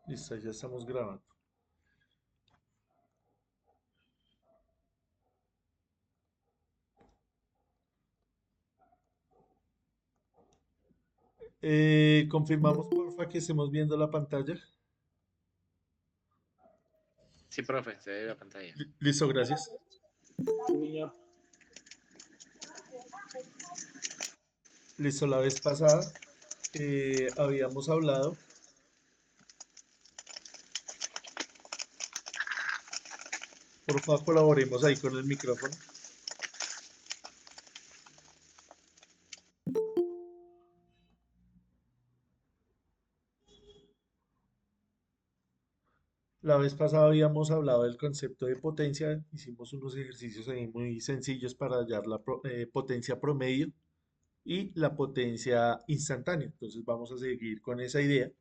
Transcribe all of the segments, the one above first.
Listo, ya estamos grabando. Confirmamos, porfa, que estemos viendo la pantalla. Sí, profe, se ve la pantalla. Listo, gracias. Señor. Listo, la vez pasada habíamos hablado, porfa, colaboremos ahí con el micrófono. La vez pasada habíamos hablado del concepto de potencia, hicimos unos ejercicios ahí muy sencillos para hallar la potencia promedio y la potencia instantánea. Entonces vamos a seguir con esa idea.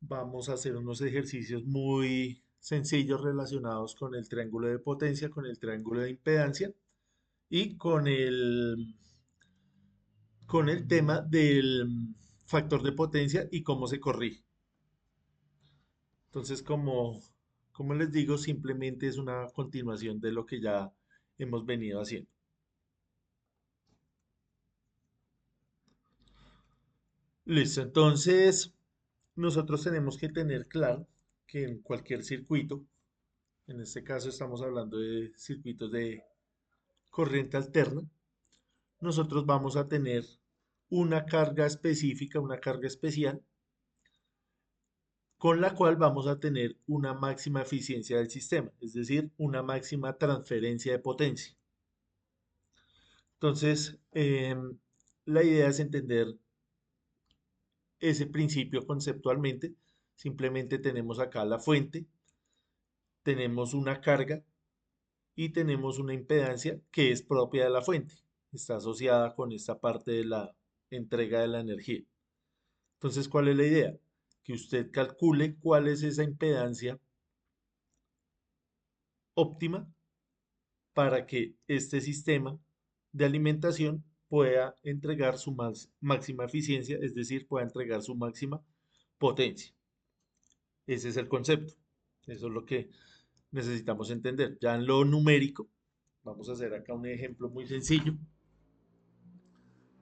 Vamos a hacer unos ejercicios muy sencillos relacionados con el triángulo de potencia, con el triángulo de impedancia y con el tema del factor de potencia y cómo se corrige. Entonces, como les digo, simplemente es una continuación de lo que ya hemos venido haciendo. Listo, entonces nosotros tenemos que tener claro que en cualquier circuito, en este caso estamos hablando de circuitos de corriente alterna, nosotros vamos a tener una carga específica, una carga especial, con la cual vamos a tener una máxima eficiencia del sistema, es decir, una máxima transferencia de potencia. Entonces, la idea es entender ese principio conceptualmente. Simplemente tenemos acá la fuente, tenemos una carga y tenemos una impedancia que es propia de la fuente. Está asociada con esta parte de la entrega de la energía. Entonces, ¿cuál es la idea? Que usted calcule cuál es esa impedancia óptima para que este sistema de alimentación pueda entregar su máxima eficiencia, es decir, pueda entregar su máxima potencia. Ese es el concepto. Eso es lo que necesitamos entender. Ya en lo numérico, vamos a hacer acá un ejemplo muy sencillo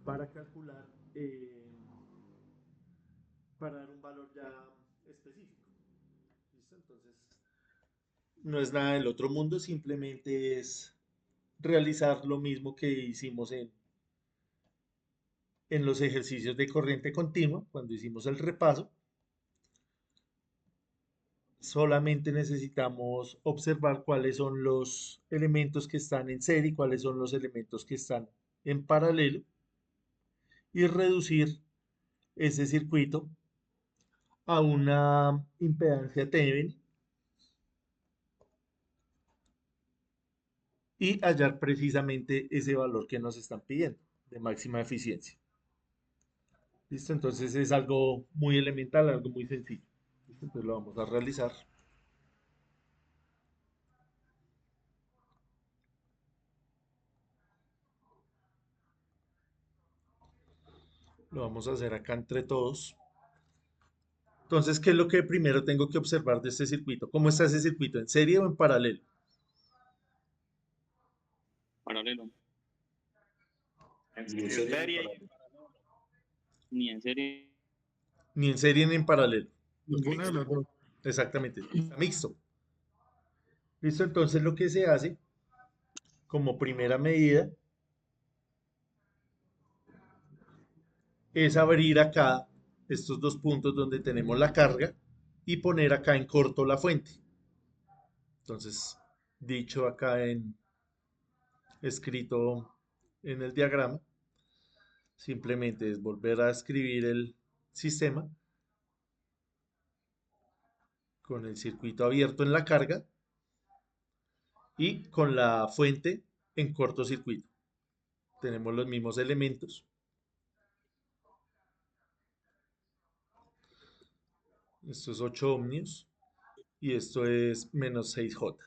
para calcular, para dar un valor ya específico. ¿Listo? Entonces, no es nada del otro mundo, simplemente es realizar lo mismo que hicimos en los ejercicios de corriente continua, cuando hicimos el repaso. Solamente necesitamos observar cuáles son los elementos que están en serie y cuáles son los elementos que están en paralelo y reducir ese circuito a una impedancia Thevenin y hallar precisamente ese valor que nos están pidiendo de máxima eficiencia. ¿Listo? Entonces es algo muy elemental, algo muy sencillo. ¿Listo? Entonces lo vamos a realizar. Lo vamos a hacer acá entre todos. Entonces, ¿qué es lo que primero tengo que observar de este circuito? ¿Cómo está ese circuito? ¿En serie o en paralelo? Paralelo. En Ni en serie. serie. Ni en serie. Ni en serie ni en paralelo. Ninguna de las dos. Exactamente. Está mixto. ¿Listo? Entonces lo que se hace como primera medida es abrir acá estos dos puntos donde tenemos la carga y poner acá en corto la fuente. Entonces, dicho acá escrito en el diagrama, simplemente es volver a escribir el sistema con el circuito abierto en la carga y con la fuente en cortocircuito. Tenemos los mismos elementos. Esto es 8 ohmios y esto es menos 6J.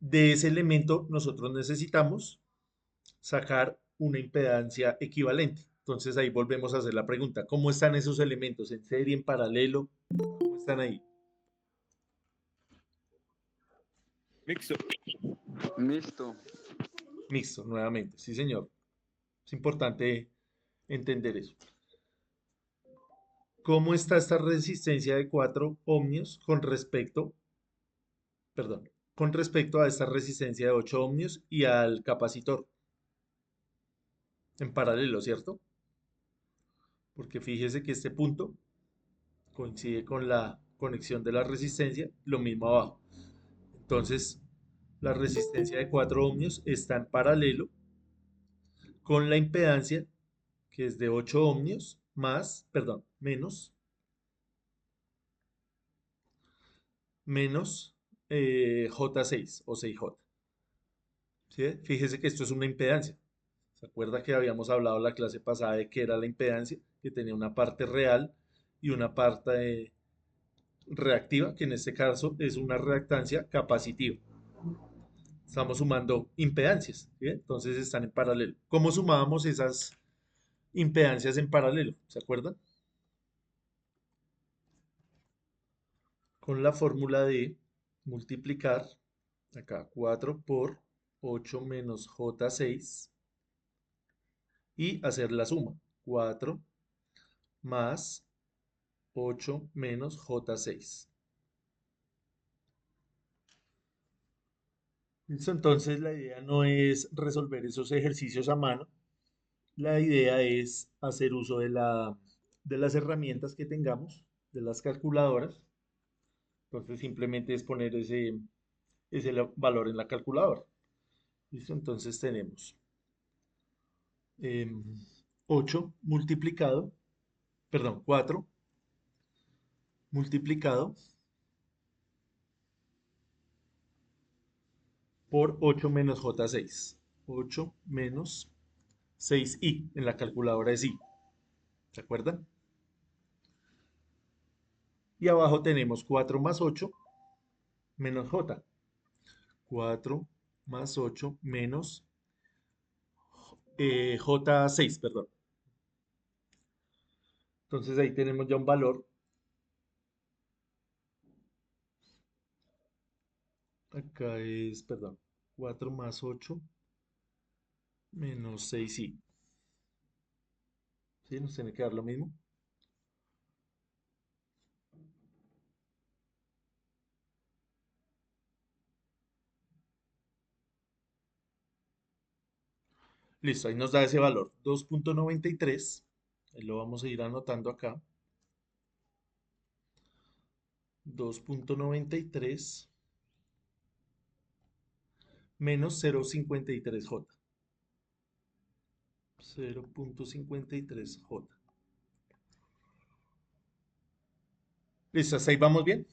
De ese elemento nosotros necesitamos sacar una impedancia equivalente. Entonces ahí volvemos a hacer la pregunta, ¿cómo están esos elementos? ¿En serie, en paralelo? ¿Cómo están ahí? Mixto. Mixto. Mixto, nuevamente, sí señor. Es importante entender eso. ¿Cómo está esta resistencia de 4 ohmios con respecto a esta resistencia de 8 ohmios y al capacitor? En paralelo, ¿cierto? Porque fíjese que este punto coincide con la conexión de la resistencia, lo mismo abajo. Entonces, la resistencia de 4 ohmios está en paralelo con la impedancia, que es de 8 ohmios, menos J6 o 6J. ¿Sí? Fíjese que esto es una impedancia. ¿Se acuerda que habíamos hablado en la clase pasada de qué era la impedancia? Que tenía una parte real y una parte reactiva, que en este caso es una reactancia capacitiva. Estamos sumando impedancias, ¿sí? Entonces están en paralelo. ¿Cómo sumábamos esas impedancias en paralelo? ¿Se acuerdan? Con la fórmula de multiplicar acá 4 por 8 menos J6 y hacer la suma. 4 más 8 menos J6. Listo, entonces la idea no es resolver esos ejercicios a mano. La idea es hacer uso de las herramientas que tengamos, de las calculadoras. Entonces simplemente es poner ese valor en la calculadora. ¿Listo? Entonces tenemos 8 multiplicado, perdón, 4 multiplicado por 8 menos J6. 8 menos 6i en la calculadora es i. ¿Se acuerdan? Y abajo tenemos 4 más 8 menos j. 4 más 8 menos J6, perdón. Entonces ahí tenemos ya un valor. Acá es, perdón, 4 más 8 menos 6i. ¿Sí? Nos tiene que dar lo mismo. Listo, ahí nos da ese valor, 2.93. Ahí lo vamos a ir anotando acá. 2.93 menos 0.53J. 0.53J. Listo, hasta ahí vamos bien.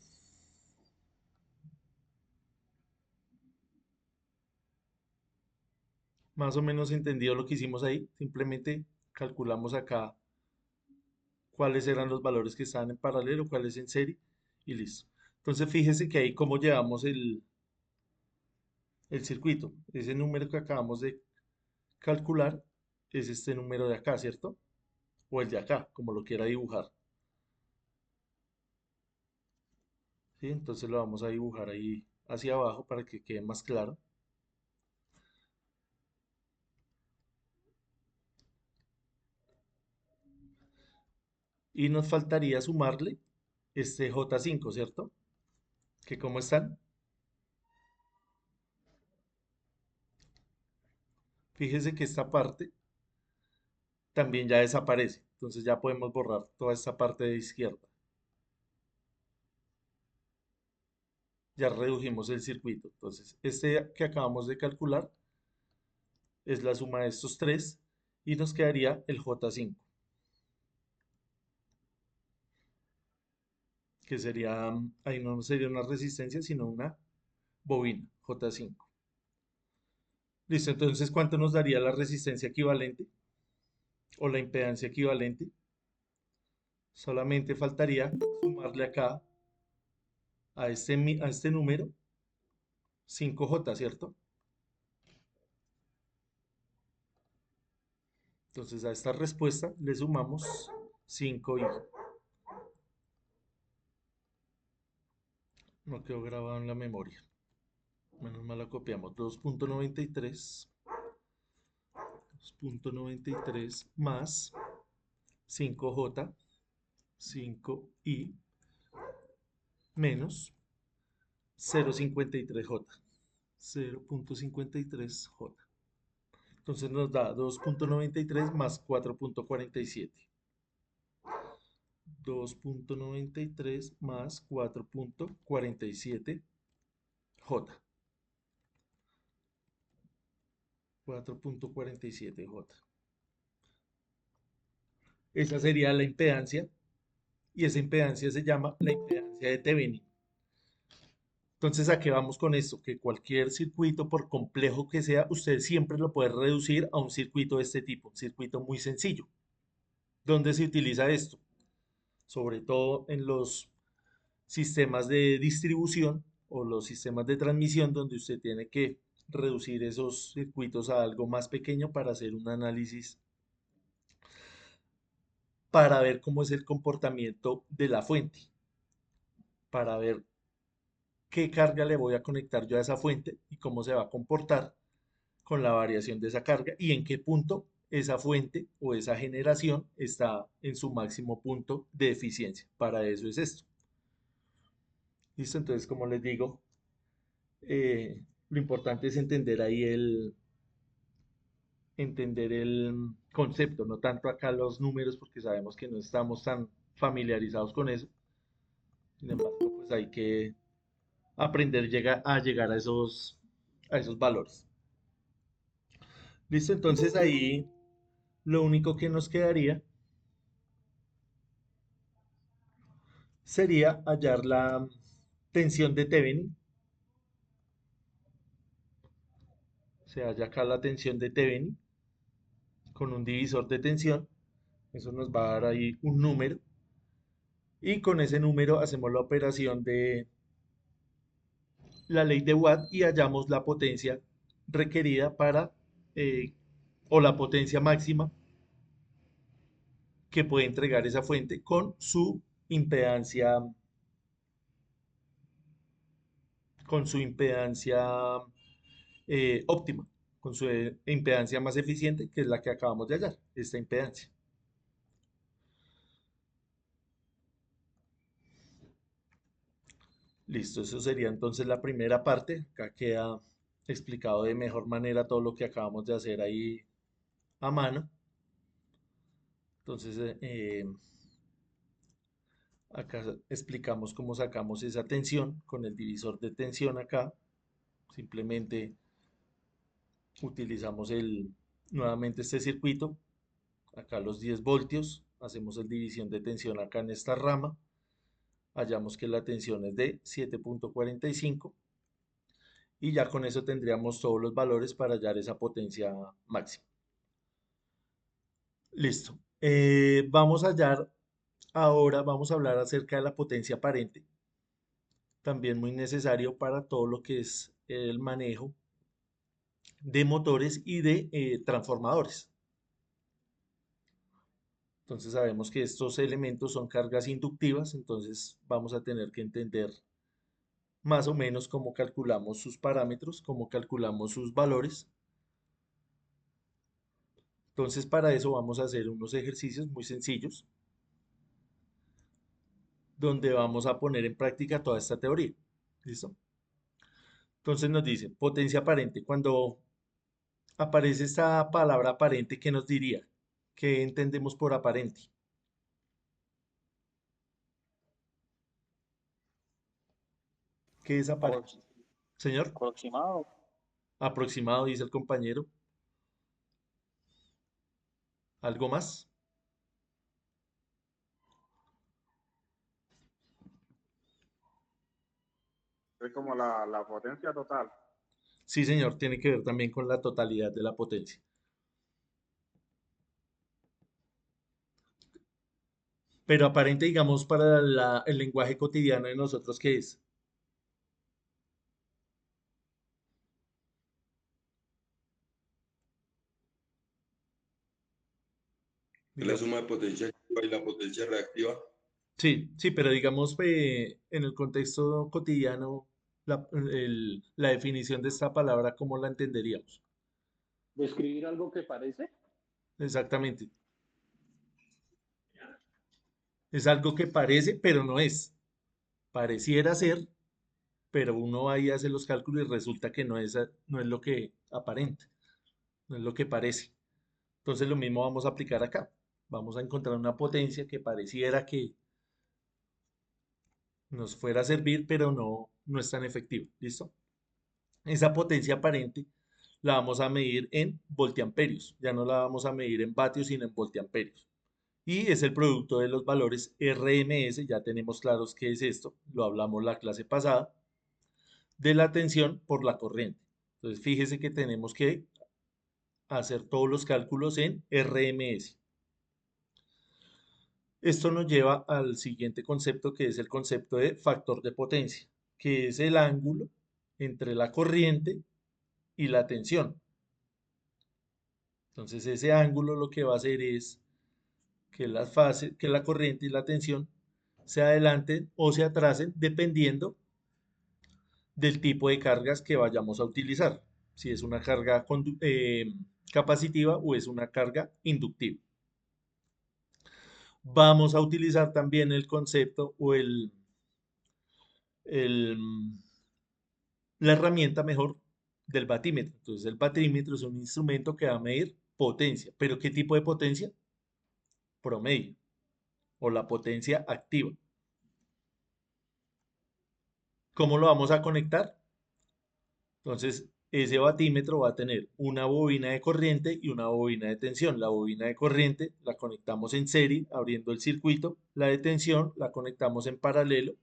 Más o menos entendido lo que hicimos ahí. Simplemente calculamos acá cuáles eran los valores que estaban en paralelo, cuáles en serie y listo. Entonces fíjese que ahí cómo llevamos el circuito. Ese número que acabamos de calcular es este número de acá, ¿cierto? O el de acá, como lo quiera dibujar. ¿Sí? Entonces lo vamos a dibujar ahí hacia abajo para que quede más claro. Y nos faltaría sumarle este J5, ¿cierto? Que cómo están. Fíjese que esta parte también ya desaparece. Entonces ya podemos borrar toda esta parte de izquierda. Ya redujimos el circuito. Entonces, este que acabamos de calcular es la suma de estos tres y nos quedaría el J5, que sería, ahí no sería una resistencia, sino una bobina, J5. Listo, entonces, ¿cuánto nos daría la resistencia equivalente o la impedancia equivalente? Solamente faltaría sumarle acá a este número 5J, ¿cierto? Entonces a esta respuesta le sumamos 5i. No quedó grabado en la memoria. Menos mal la copiamos. 2.93 más 5j, 5i menos 0.53j. 0.53j. Entonces nos da 2.93 más 4.47. 2.93 más 4.47j. 4.47j. Esa sería la impedancia y esa impedancia se llama la impedancia de Thevenin. Entonces, ¿a qué vamos con esto? Que cualquier circuito, por complejo que sea, usted siempre lo puede reducir a un circuito de este tipo, un circuito muy sencillo. ¿Dónde se utiliza esto? Sobre todo en los sistemas de distribución o los sistemas de transmisión donde usted tiene que reducir esos circuitos a algo más pequeño para hacer un análisis para ver cómo es el comportamiento de la fuente, para ver qué carga le voy a conectar yo a esa fuente y cómo se va a comportar con la variación de esa carga y en qué punto esa fuente o esa generación está en su máximo punto de eficiencia. Para eso es esto. ¿Listo? Entonces, como les digo, lo importante es entender el concepto, no tanto acá los números, porque sabemos que no estamos tan familiarizados con eso. Sin embargo, pues hay que aprender a llegar a esos valores. ¿Listo? Entonces ahí lo único que nos quedaría sería hallar la tensión de Thevenin. Se halla acá la tensión de Thevenin con un divisor de tensión. Eso nos va a dar ahí un número. Y con ese número hacemos la operación de la ley de Watt y hallamos la potencia requerida eh, o la potencia máxima que puede entregar esa fuente con su impedancia óptima, con su impedancia más eficiente, que es la que acabamos de hallar, esta impedancia. Listo, eso sería entonces la primera parte. Acá queda explicado de mejor manera todo lo que acabamos de hacer ahí a mano. Entonces, acá explicamos cómo sacamos esa tensión con el divisor de tensión acá. Simplemente utilizamos nuevamente este circuito. Acá los 10 voltios. Hacemos el división de tensión acá en esta rama. Hallamos que la tensión es de 7.45 y ya con eso tendríamos todos los valores para hallar esa potencia máxima. Listo. Vamos a hallar ahora, vamos a hablar acerca de la potencia aparente, también muy necesario para todo lo que es el manejo de motores y de transformadores. Entonces sabemos que estos elementos son cargas inductivas, entonces vamos a tener que entender más o menos cómo calculamos sus parámetros, cómo calculamos sus valores. Entonces para eso vamos a hacer unos ejercicios muy sencillos donde vamos a poner en práctica toda esta teoría. ¿Listo? Entonces nos dice potencia aparente. Cuando aparece esta palabra aparente, ¿qué nos diría? ¿Qué entendemos por aparente? ¿Qué es aparente? Aprox- Señor, Aproximado. aproximado, dice el compañero. ¿Algo más? Es como la potencia total. Sí, señor, tiene que ver también con la totalidad de la potencia. Pero aparente, digamos, para el lenguaje cotidiano de nosotros, ¿qué es? suma de potencia activa y la potencia reactiva. Sí, sí, pero digamos en el contexto cotidiano, la definición de esta palabra, ¿cómo la entenderíamos? ¿Describir algo que parece? Exactamente. Es algo que parece, pero no es. Pareciera ser, pero uno ahí hace los cálculos y resulta que no es lo que aparenta, no es lo que parece. Entonces lo mismo vamos a aplicar acá. Vamos a encontrar una potencia que pareciera que nos fuera a servir, pero no es tan efectivo. ¿Listo? Esa potencia aparente la vamos a medir en voltiamperios. Ya no la vamos a medir en vatios, sino en voltiamperios. Y es el producto de los valores RMS. Ya tenemos claros qué es esto. Lo hablamos la clase pasada. De la tensión por la corriente. Entonces, fíjese que tenemos que hacer todos los cálculos en RMS. Esto nos lleva al siguiente concepto, que es el concepto de factor de potencia, que es el ángulo entre la corriente y la tensión. Entonces, ese ángulo lo que va a hacer es que que la corriente y la tensión se adelanten o se atrasen dependiendo del tipo de cargas que vayamos a utilizar, si es una carga capacitiva o es una carga inductiva. Vamos a utilizar también el concepto o el, la herramienta mejor del batímetro. Entonces el batímetro es un instrumento que va a medir potencia. ¿Pero qué tipo de potencia? Promedio o la potencia activa. ¿Cómo lo vamos a conectar? Entonces, ese batímetro va a tener una bobina de corriente y una bobina de tensión. La bobina de corriente la conectamos en serie, abriendo el circuito. La de tensión la conectamos en paralelo,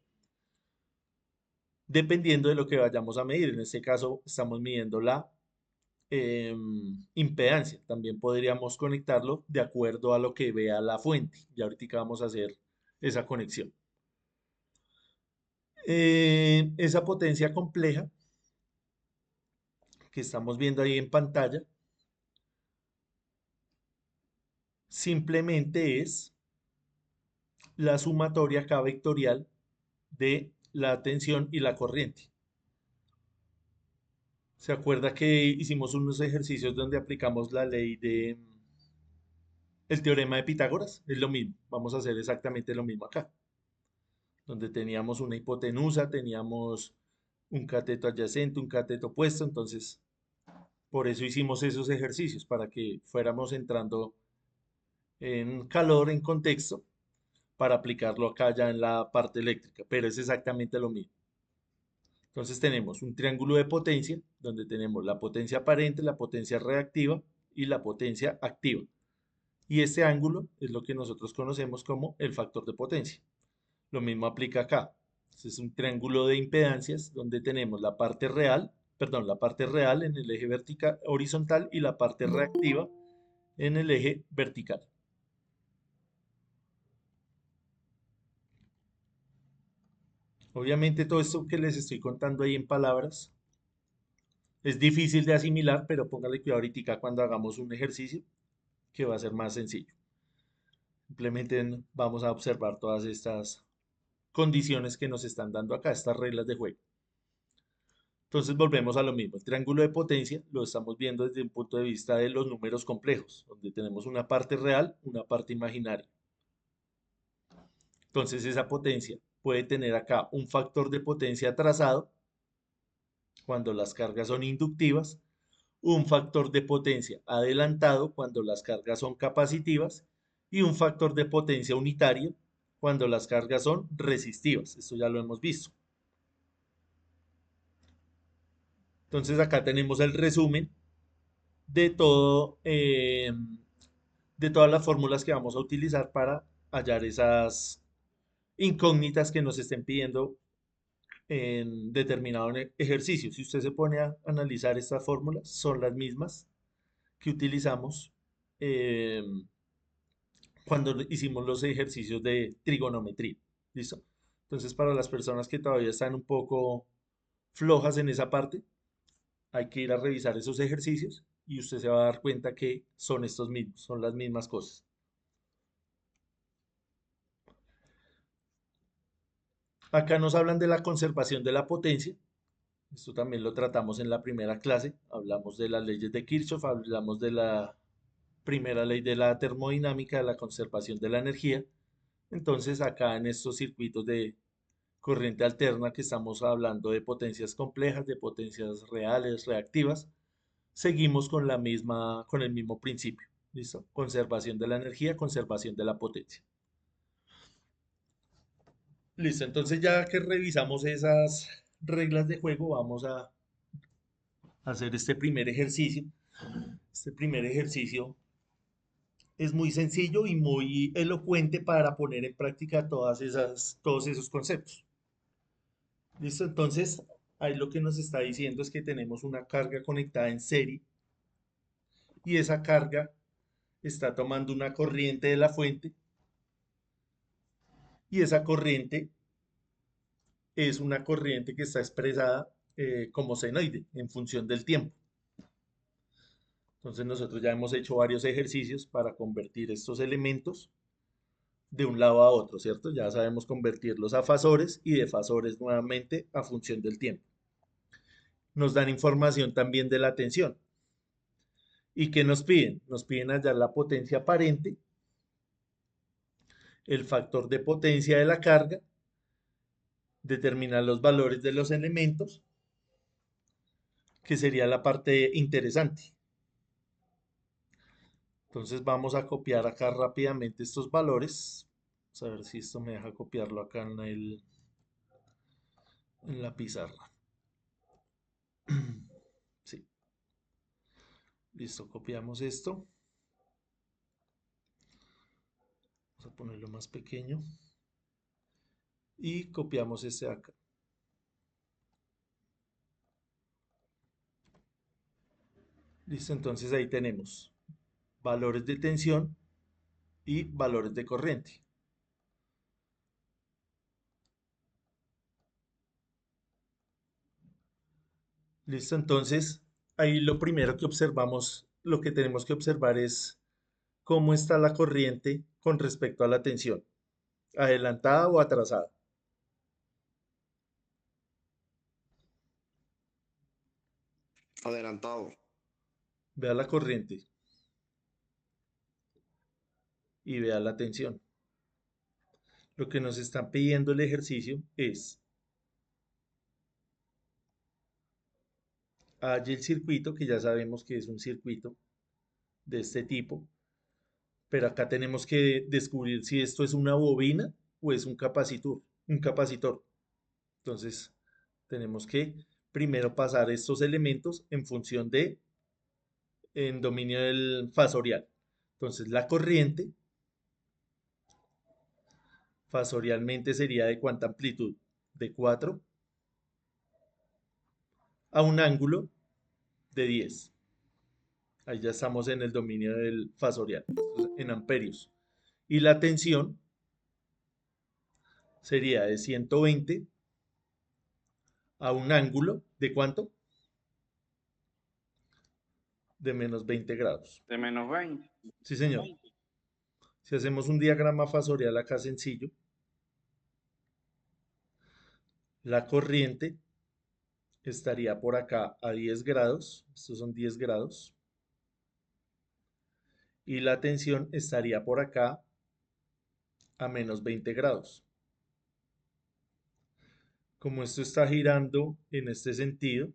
dependiendo de lo que vayamos a medir. En este caso, estamos midiendo la impedancia. También podríamos conectarlo de acuerdo a lo que vea la fuente. Ya ahorita vamos a hacer esa conexión. Esa potencia compleja que estamos viendo ahí en pantalla simplemente es la sumatoria acá vectorial de la tensión y la corriente. ¿Se acuerda que hicimos unos ejercicios donde aplicamos la ley de el teorema de Pitágoras? Es lo mismo, vamos a hacer exactamente lo mismo acá, donde teníamos una hipotenusa, teníamos un cateto adyacente, un cateto opuesto, entonces por eso hicimos esos ejercicios, para que fuéramos entrando en calor, en contexto, para aplicarlo acá ya en la parte eléctrica, pero es exactamente lo mismo. Entonces tenemos un triángulo de potencia, donde tenemos la potencia aparente, la potencia reactiva y la potencia activa. Y este ángulo es lo que nosotros conocemos como el factor de potencia. Lo mismo aplica acá. Este es un triángulo de impedancias, donde tenemos la parte real, perdón, la parte real en el eje vertical, horizontal, y la parte reactiva en el eje vertical. Obviamente todo esto que les estoy contando ahí en palabras es difícil de asimilar, pero póngale cuidado ahorita cuando hagamos un ejercicio que va a ser más sencillo. Simplemente vamos a observar todas estas condiciones que nos están dando acá, estas reglas de juego. Entonces volvemos a lo mismo. El triángulo de potencia lo estamos viendo desde un punto de vista de los números complejos, donde tenemos una parte real, una parte imaginaria. Entonces esa potencia puede tener acá un factor de potencia trazado cuando las cargas son inductivas, un factor de potencia adelantado cuando las cargas son capacitivas y un factor de potencia unitario cuando las cargas son resistivas. Esto ya lo hemos visto. Entonces acá tenemos el resumen de todo, de todas las fórmulas que vamos a utilizar para hallar esas incógnitas que nos estén pidiendo en determinado ejercicio. Si usted se pone a analizar estas fórmulas, son las mismas que utilizamos eh, cuando hicimos los ejercicios de trigonometría. ¿Listo? Entonces, para las personas que todavía están un poco flojas en esa parte, hay que ir a revisar esos ejercicios y usted se va a dar cuenta que son estos mismos, son las mismas cosas. Acá nos hablan de la conservación de la potencia. Esto también lo tratamos en la primera clase. Hablamos de las leyes de Kirchhoff, hablamos de la primera ley de la termodinámica, de la conservación de la energía. Entonces, acá en estos circuitos de corriente alterna que estamos hablando de potencias complejas, de potencias reales, reactivas, seguimos con con el mismo principio. ¿Listo? Conservación de la energía, conservación de la potencia. Listo, entonces ya que revisamos esas reglas de juego, vamos a hacer este primer ejercicio. Este primer ejercicio es muy sencillo y muy elocuente para poner en práctica todos esos conceptos. ¿Listo? Entonces, ahí lo que nos está diciendo es que tenemos una carga conectada en serie y esa carga está tomando una corriente de la fuente y esa corriente es una corriente que está expresada como senoide en función del tiempo. Entonces nosotros ya hemos hecho varios ejercicios para convertir estos elementos de un lado a otro, ¿cierto? Ya sabemos convertirlos a fasores y de fasores nuevamente a función del tiempo. Nos dan información también de la tensión. ¿Y qué nos piden? Nos piden hallar la potencia aparente, el factor de potencia de la carga, determinar los valores de los elementos, que sería la parte interesante. Entonces vamos a copiar acá rápidamente estos valores. Vamos a ver si esto me deja copiarlo acá en la pizarra. Sí. Listo, copiamos esto. Vamos a ponerlo más pequeño. Y copiamos este de acá. Listo, entonces ahí tenemos valores de tensión y valores de corriente. Listo, entonces ahí lo primero que observamos, lo que tenemos que observar es cómo está la corriente con respecto a la tensión, adelantada o atrasada. Adelantado. Vea la corriente y vea la tensión. Lo que nos están pidiendo el ejercicio es halle el circuito, que ya sabemos que es un circuito de este tipo, pero acá tenemos que descubrir si esto es una bobina o es un capacitor, un capacitor. Entonces, tenemos que primero pasar estos elementos en función en dominio del fasorial. Entonces, la corriente fasorialmente sería de cuánta amplitud? De 4 a un ángulo de 10. Ahí ya estamos en el dominio del fasorial, en amperios. Y la tensión sería de 120 a un ángulo de ¿cuánto? De menos 20 grados. De -20. Sí, señor. Si hacemos un diagrama fasorial acá sencillo, la corriente estaría por acá a 10 grados, estos son 10 grados, y la tensión estaría por acá a menos 20 grados. Como esto está girando en este sentido,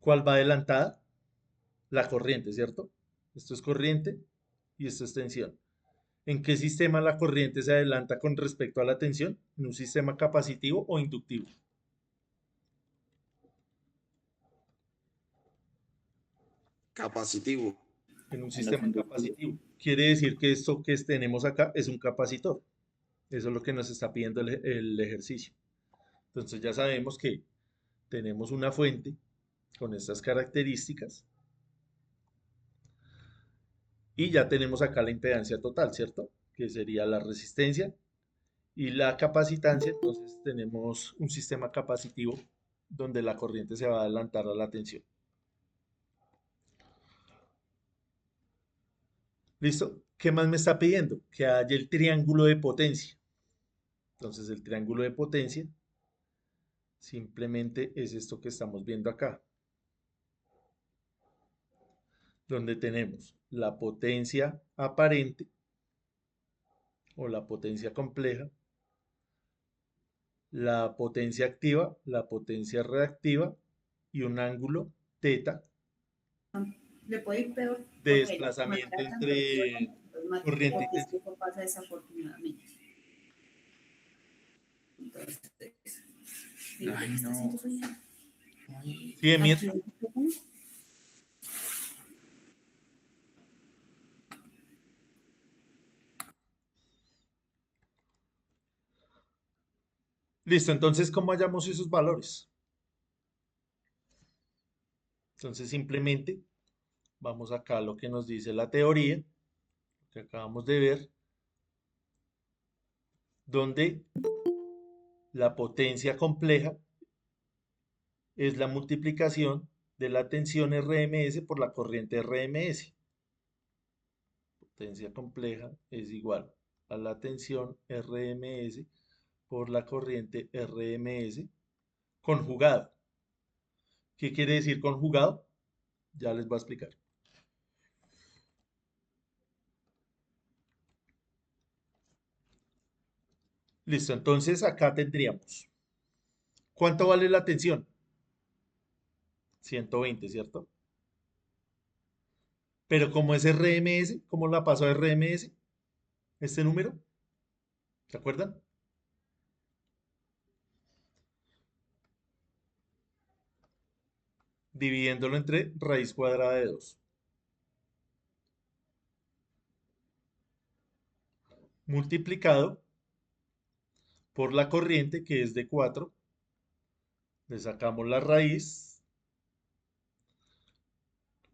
¿cuál va adelantada? La corriente, ¿cierto? Esto es corriente y esto es tensión. ¿En qué sistema la corriente se adelanta con respecto a la tensión? ¿En un sistema capacitivo o inductivo? Capacitivo. En un En los sistema inductivos. capacitivo. Quiere decir que esto que tenemos acá es un capacitor. Eso es lo que nos está pidiendo el ejercicio. Entonces ya sabemos que tenemos una fuente con estas características y ya tenemos acá la impedancia total, ¿cierto? Que sería la resistencia y la capacitancia. Entonces tenemos un sistema capacitivo donde la corriente se va a adelantar a la tensión. ¿Listo? ¿Qué más me está pidiendo? Que haya el triángulo de potencia. Entonces el triángulo de potencia simplemente es esto que estamos viendo acá, donde tenemos la potencia aparente o la potencia compleja, la potencia activa, la potencia reactiva y un ángulo θ Le puede ir peor. de desplazamiento entre corriente y Porque es que tensión. eso pasa desafortunadamente. Entonces, Ay, ¿está no. haciendo ruido? ¿Sí, Emir? Aquí el micrófono. Listo, entonces, ¿cómo hallamos esos valores? Entonces, simplemente vamos acá a lo que nos dice la teoría, que acabamos de ver, donde la potencia compleja es la multiplicación de la tensión RMS por la corriente RMS. Potencia compleja es igual a la tensión RMS por la corriente RMS conjugada. ¿Qué quiere decir conjugado? Ya les voy a explicar. Listo, entonces acá tendríamos. ¿Cuánto vale la tensión? 120, ¿cierto? Pero como es RMS, ¿cómo la paso a RMS? Este número, ¿se acuerdan? Dividiéndolo entre raíz cuadrada de 2. Multiplicado por la corriente, que es de 4. Le sacamos la raíz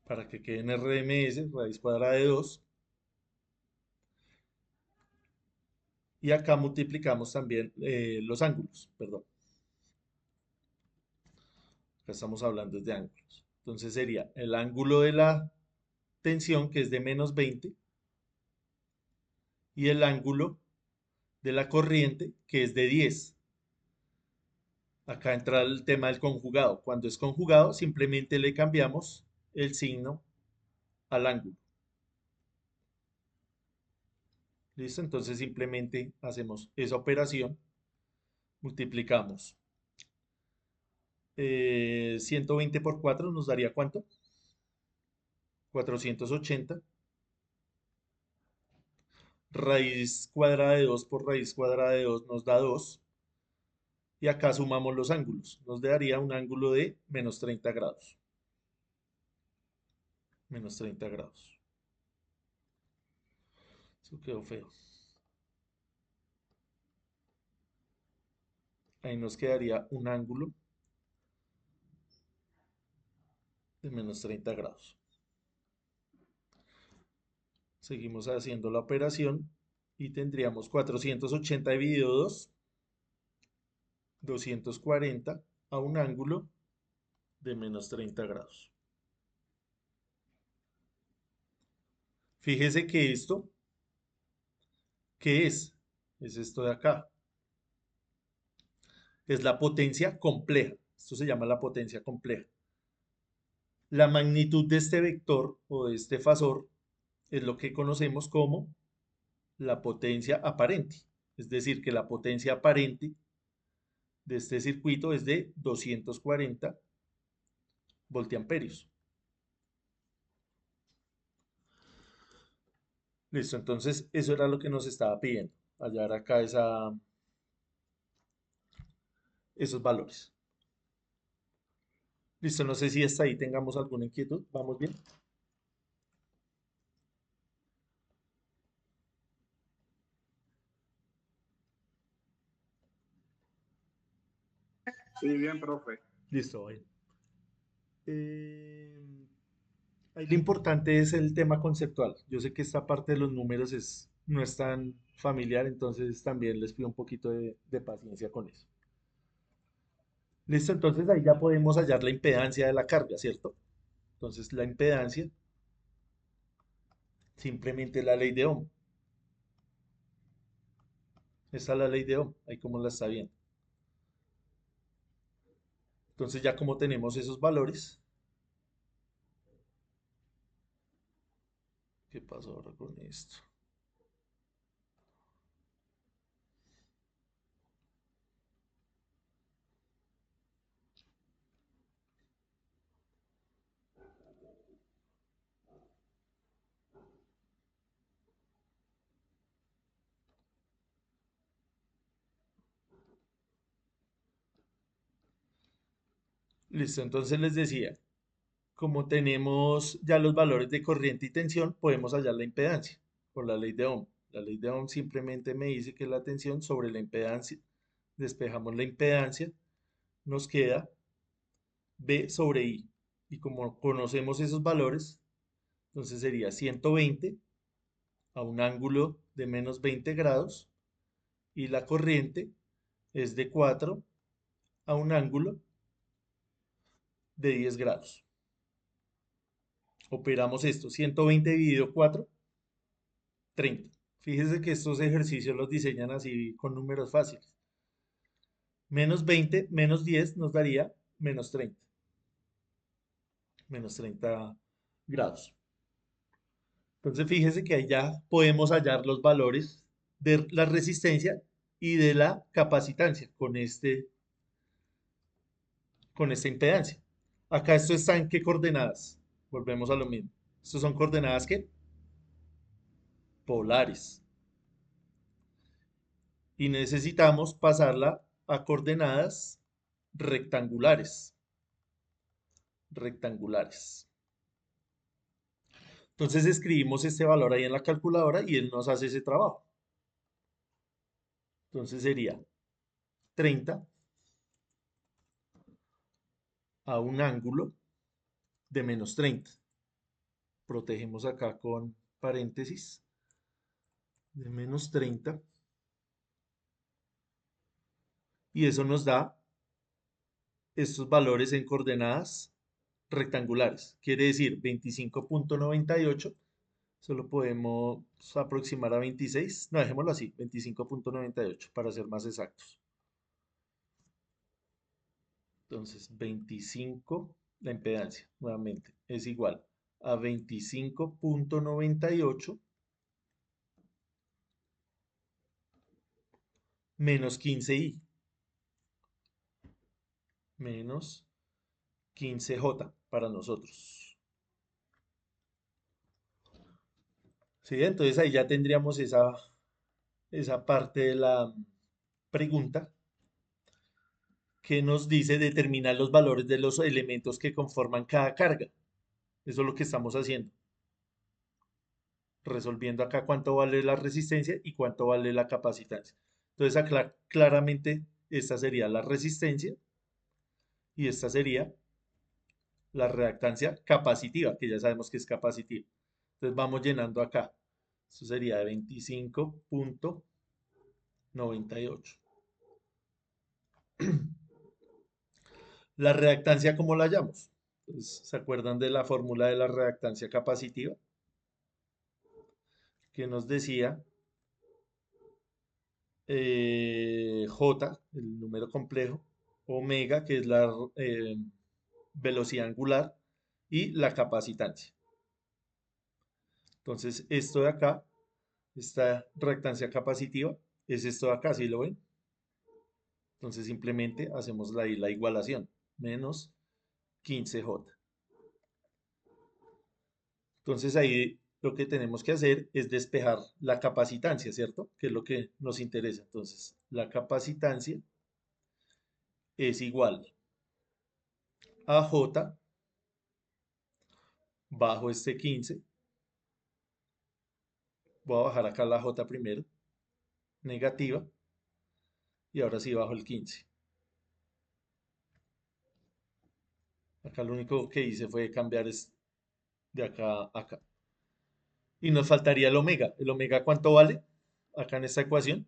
para que quede en RMS, raíz cuadrada de 2. Y acá multiplicamos también los ángulos, perdón. Acá estamos hablando de ángulos. Entonces sería el ángulo de la tensión, que es de menos 20, y el ángulo de la corriente, que es de 10. Acá entra el tema del conjugado. Cuando es conjugado, simplemente le cambiamos el signo al ángulo. ¿Listo? Entonces simplemente hacemos esa operación. Multiplicamos 120 por 4 nos daría ¿cuánto? 480. Raíz cuadrada de 2 por raíz cuadrada de 2 nos da 2. Y acá sumamos los ángulos. Nos daría un ángulo de menos 30 grados. Menos 30 grados. Eso quedó feo. Ahí nos quedaría un ángulo de menos 30 grados. Seguimos haciendo la operación y tendríamos 480 dividido 2, 240 a un ángulo de menos 30 grados. Fíjese que esto, ¿qué es? Es esto de acá. Es la potencia compleja. Esto se llama la potencia compleja. La magnitud de este vector o de este fasor es lo que conocemos como la potencia aparente. Es decir, que la potencia aparente de este circuito es de 240 voltiamperios. Listo, entonces eso era lo que nos estaba pidiendo, hallar acá esos valores. Listo, no sé si hasta ahí tengamos alguna inquietud. ¿Vamos bien? Sí, bien, profe. Listo, bien. Ahí lo importante es el tema conceptual. Yo sé que esta parte de los números no es tan familiar, entonces también les pido un poquito de paciencia con eso. Listo, entonces ahí ya podemos hallar la impedancia de la carga, ¿cierto? Entonces la impedancia, simplemente la ley de Ohm. Esa es la ley de Ohm, ahí como la está viendo. Entonces ya como tenemos esos valores, ¿qué pasa ahora con esto? Listo, entonces les decía, como tenemos ya los valores de corriente y tensión, podemos hallar la impedancia por la ley de Ohm. La ley de Ohm simplemente me dice que es la tensión sobre la impedancia. Despejamos la impedancia, nos queda B sobre I. Y como conocemos esos valores, entonces sería 120 a un ángulo de menos 20 grados y la corriente es de 4 a un ángulo de 10 grados. Operamos esto, 120 dividido 4, 30. Fíjese que estos ejercicios los diseñan así con números fáciles. Menos 20 menos 10 nos daría menos 30. Menos 30 grados. Entonces fíjese que ahí ya podemos hallar los valores de la resistencia y de la capacitancia con esta impedancia. Acá esto está en qué coordenadas. Volvemos a lo mismo. Estos son coordenadas ¿qué? Polares. Y necesitamos pasarla a coordenadas rectangulares. Rectangulares. Entonces escribimos este valor ahí en la calculadora y él nos hace ese trabajo. Entonces sería 30 a un ángulo de menos 30. Protegemos acá con paréntesis de menos 30. Y eso nos da estos valores en coordenadas rectangulares. Quiere decir 25.98. Solo podemos aproximar a 26. No, dejémoslo así, 25.98 para ser más exactos. Entonces, 25, la impedancia, nuevamente, es igual a 25.98 menos 15i, menos 15j para nosotros. ¿Sí? Entonces ahí ya tendríamos esa parte de la pregunta que nos dice determinar los valores de los elementos que conforman cada carga. Eso es lo que estamos haciendo. Resolviendo acá cuánto vale la resistencia y cuánto vale la capacitancia. Entonces acá claramente esta sería la resistencia y esta sería la reactancia capacitiva, que ya sabemos que es capacitiva. Entonces vamos llenando acá. Esto sería de 25.98. La reactancia, ¿cómo la hallamos? Entonces, ¿se acuerdan de la fórmula de la reactancia capacitiva? Que nos decía J, el número complejo, omega, que es la velocidad angular, y la capacitancia. Entonces, esto de acá, esta reactancia capacitiva, es esto de acá, ¿sí lo ven? Entonces, simplemente hacemos la igualación, menos 15J. Entonces, ahí lo que tenemos que hacer es despejar la capacitancia, ¿cierto? Que es lo que nos interesa. Entonces, la capacitancia es igual a J bajo este 15. Voy a bajar acá la J primero, negativa, y ahora sí bajo el 15. Acá lo único que hice fue cambiar de acá a acá. Y nos faltaría el omega. ¿El omega cuánto vale? Acá en esta ecuación.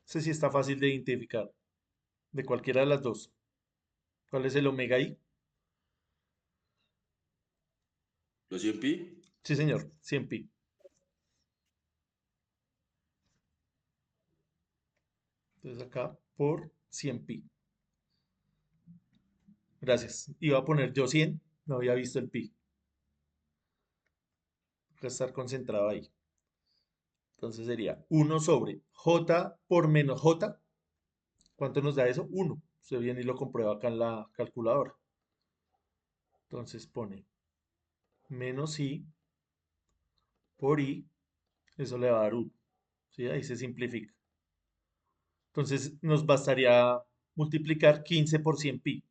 Sé si está fácil de identificar. De cualquiera de las dos. ¿Cuál es el omega ahí? ¿Los 100 pi? Sí, señor, 100 pi. Entonces acá por 100 pi. Gracias. Iba a poner yo 100, no había visto el pi. Voy a estar concentrado ahí. Entonces sería 1 sobre j por menos j. ¿Cuánto nos da eso? 1. Usted viene y lo comprueba acá en la calculadora. Entonces pone menos i por i. Eso le va a dar 1. ¿Sí? Ahí se simplifica. Entonces nos bastaría multiplicar 15 por 100 pi.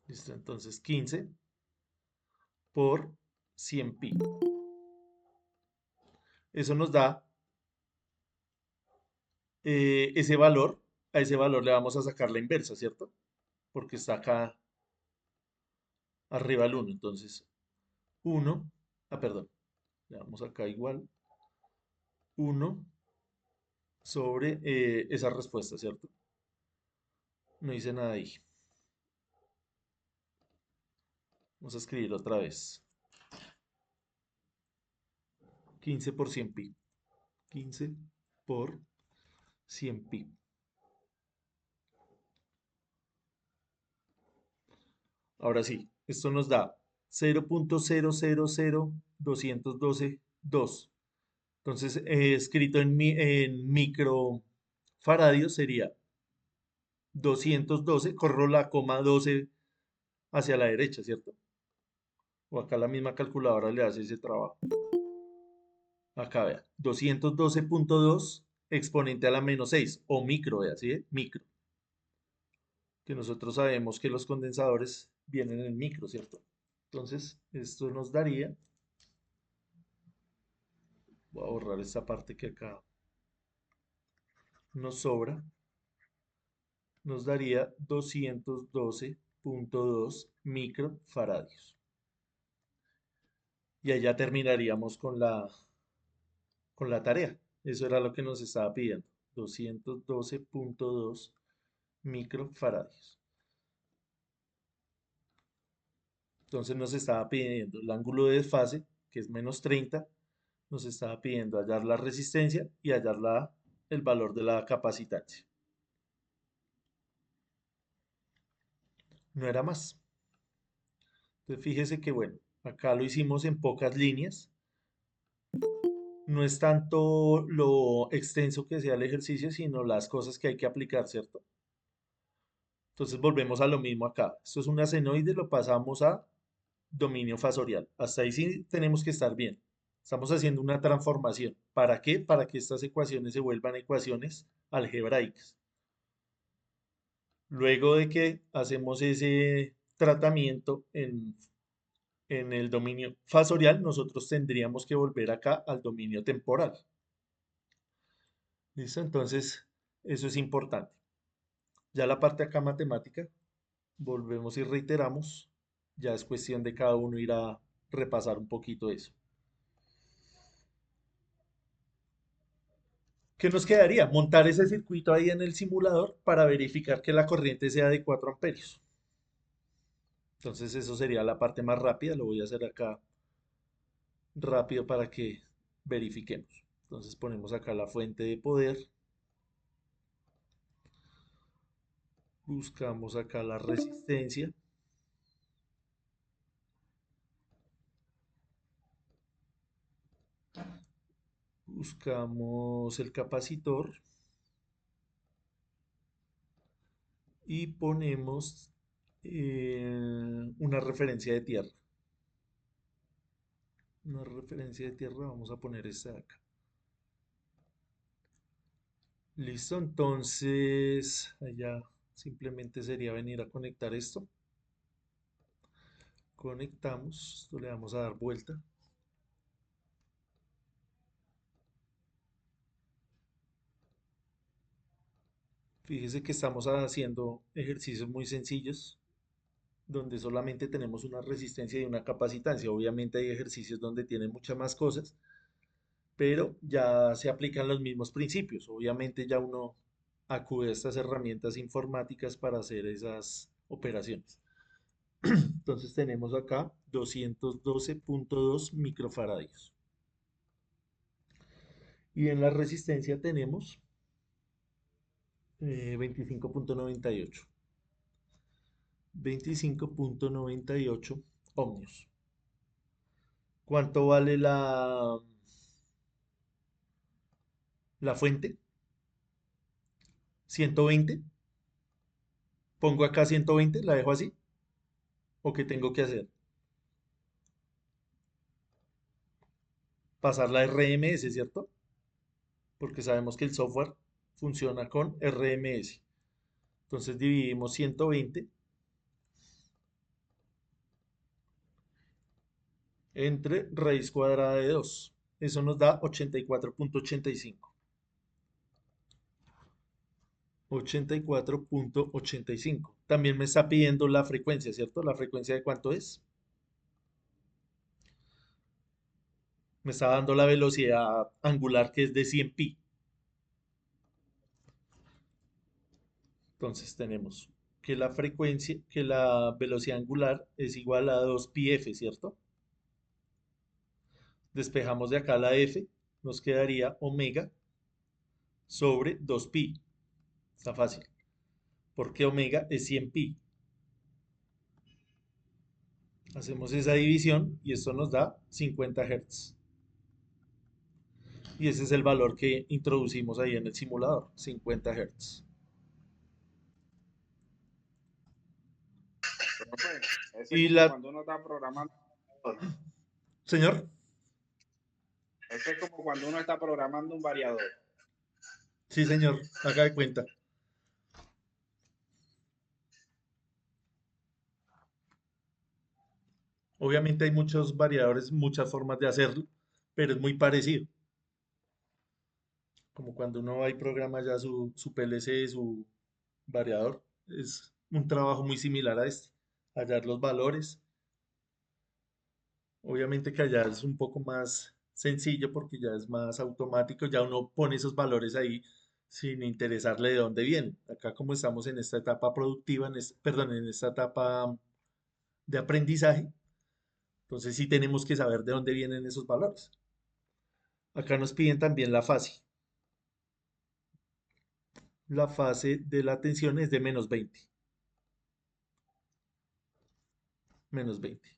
¿Listo? Entonces 15 por 100 pi. Eso nos da ese valor. A ese valor le vamos a sacar la inversa, ¿cierto? Porque está acá arriba el 1. Entonces 1, perdón, le damos acá igual 1 sobre esa respuesta, ¿cierto? No hice nada ahí. Vamos a escribir otra vez. 15 por 100 pi. 15 por 100 pi. Ahora sí, esto nos da 0.000212.2. Entonces, escrito en microfaradios sería 212, corro la coma 12 hacia la derecha, ¿cierto? O acá la misma calculadora le hace ese trabajo. Acá vea, 212.2 exponente a la menos 6, o micro, vea, ¿sí? Micro. Que nosotros sabemos que los condensadores vienen en micro, ¿cierto? Entonces, esto nos daría, voy a borrar esta parte que acá nos sobra, nos daría 212.2 microfaradios. Y allá terminaríamos con la tarea. Eso era lo que nos estaba pidiendo. 212.2 microfaradios. Entonces nos estaba pidiendo el ángulo de desfase, que es menos 30. Nos estaba pidiendo hallar la resistencia y hallar el valor de la capacitancia. No era más. Entonces fíjese que bueno, acá lo hicimos en pocas líneas. No es tanto lo extenso que sea el ejercicio, sino las cosas que hay que aplicar, ¿cierto? Entonces volvemos a lo mismo acá. Esto es un senoide, lo pasamos a dominio fasorial. Hasta ahí sí tenemos que estar bien. Estamos haciendo una transformación. ¿Para qué? Para que estas ecuaciones se vuelvan ecuaciones algebraicas. Luego de que hacemos ese tratamiento en el dominio fasorial, nosotros tendríamos que volver acá al dominio temporal. ¿Listo? Entonces, eso es importante. Ya la parte acá matemática, volvemos y reiteramos. Ya es cuestión de cada uno ir a repasar un poquito eso. ¿Qué nos quedaría? Montar ese circuito ahí en el simulador para verificar que la corriente sea de 4 amperios. Entonces eso sería la parte más rápida. Lo voy a hacer acá rápido para que verifiquemos. Entonces ponemos acá la fuente de poder. Buscamos acá la resistencia. Buscamos el capacitor. Y ponemos una referencia de tierra. Una referencia de tierra, vamos a poner esta de acá. Listo, entonces allá simplemente sería venir a conectar esto. Conectamos, esto le vamos a dar vuelta. Fíjese que estamos haciendo ejercicios muy sencillos, donde solamente tenemos una resistencia y una capacitancia. Obviamente hay ejercicios donde tienen muchas más cosas, pero ya se aplican los mismos principios. Obviamente ya uno acude a estas herramientas informáticas para hacer esas operaciones. Entonces tenemos acá 212.2 microfaradios. Y en la resistencia tenemos 25.98. 25.98 ohmios. ¿Cuánto vale la fuente? 120. Pongo acá 120, la dejo así. ¿O qué tengo que hacer? Pasar la RMS, ¿cierto? Porque sabemos que el software funciona con RMS. Entonces dividimos 120 entre raíz cuadrada de 2. Eso nos da 84.85. 84.85. También me está pidiendo la frecuencia, ¿cierto? ¿La frecuencia de cuánto es? Me está dando la velocidad angular que es de 100 pi. Entonces tenemos que la frecuencia, que la velocidad angular es igual a 2 pi f, ¿cierto? Despejamos de acá la f, nos quedaría omega sobre 2 pi. Está fácil. Porque omega es 100 pi. Hacemos esa división y esto nos da 50 Hz. Y ese es el valor que introducimos ahí en el simulador, 50 Hz. Profe, ese Y es como la... cuando uno está programando. Señor, Eso es como cuando uno está programando un variador. sí señor, haga de cuenta. Obviamente hay muchos variadores, muchas formas de hacerlo, pero es muy parecido. Como cuando uno va y programa ya su PLC, su variador, es un trabajo muy similar a este. Hallar los valores. Obviamente que allá es un poco más sencillo porque ya es más automático, ya uno pone esos valores ahí sin interesarle de dónde vienen. Acá como estamos en esta etapa productiva, perdón, en esta etapa de aprendizaje, entonces sí tenemos que saber de dónde vienen esos valores. Acá nos piden también la fase. La fase de la tensión es de menos 20. Menos 20.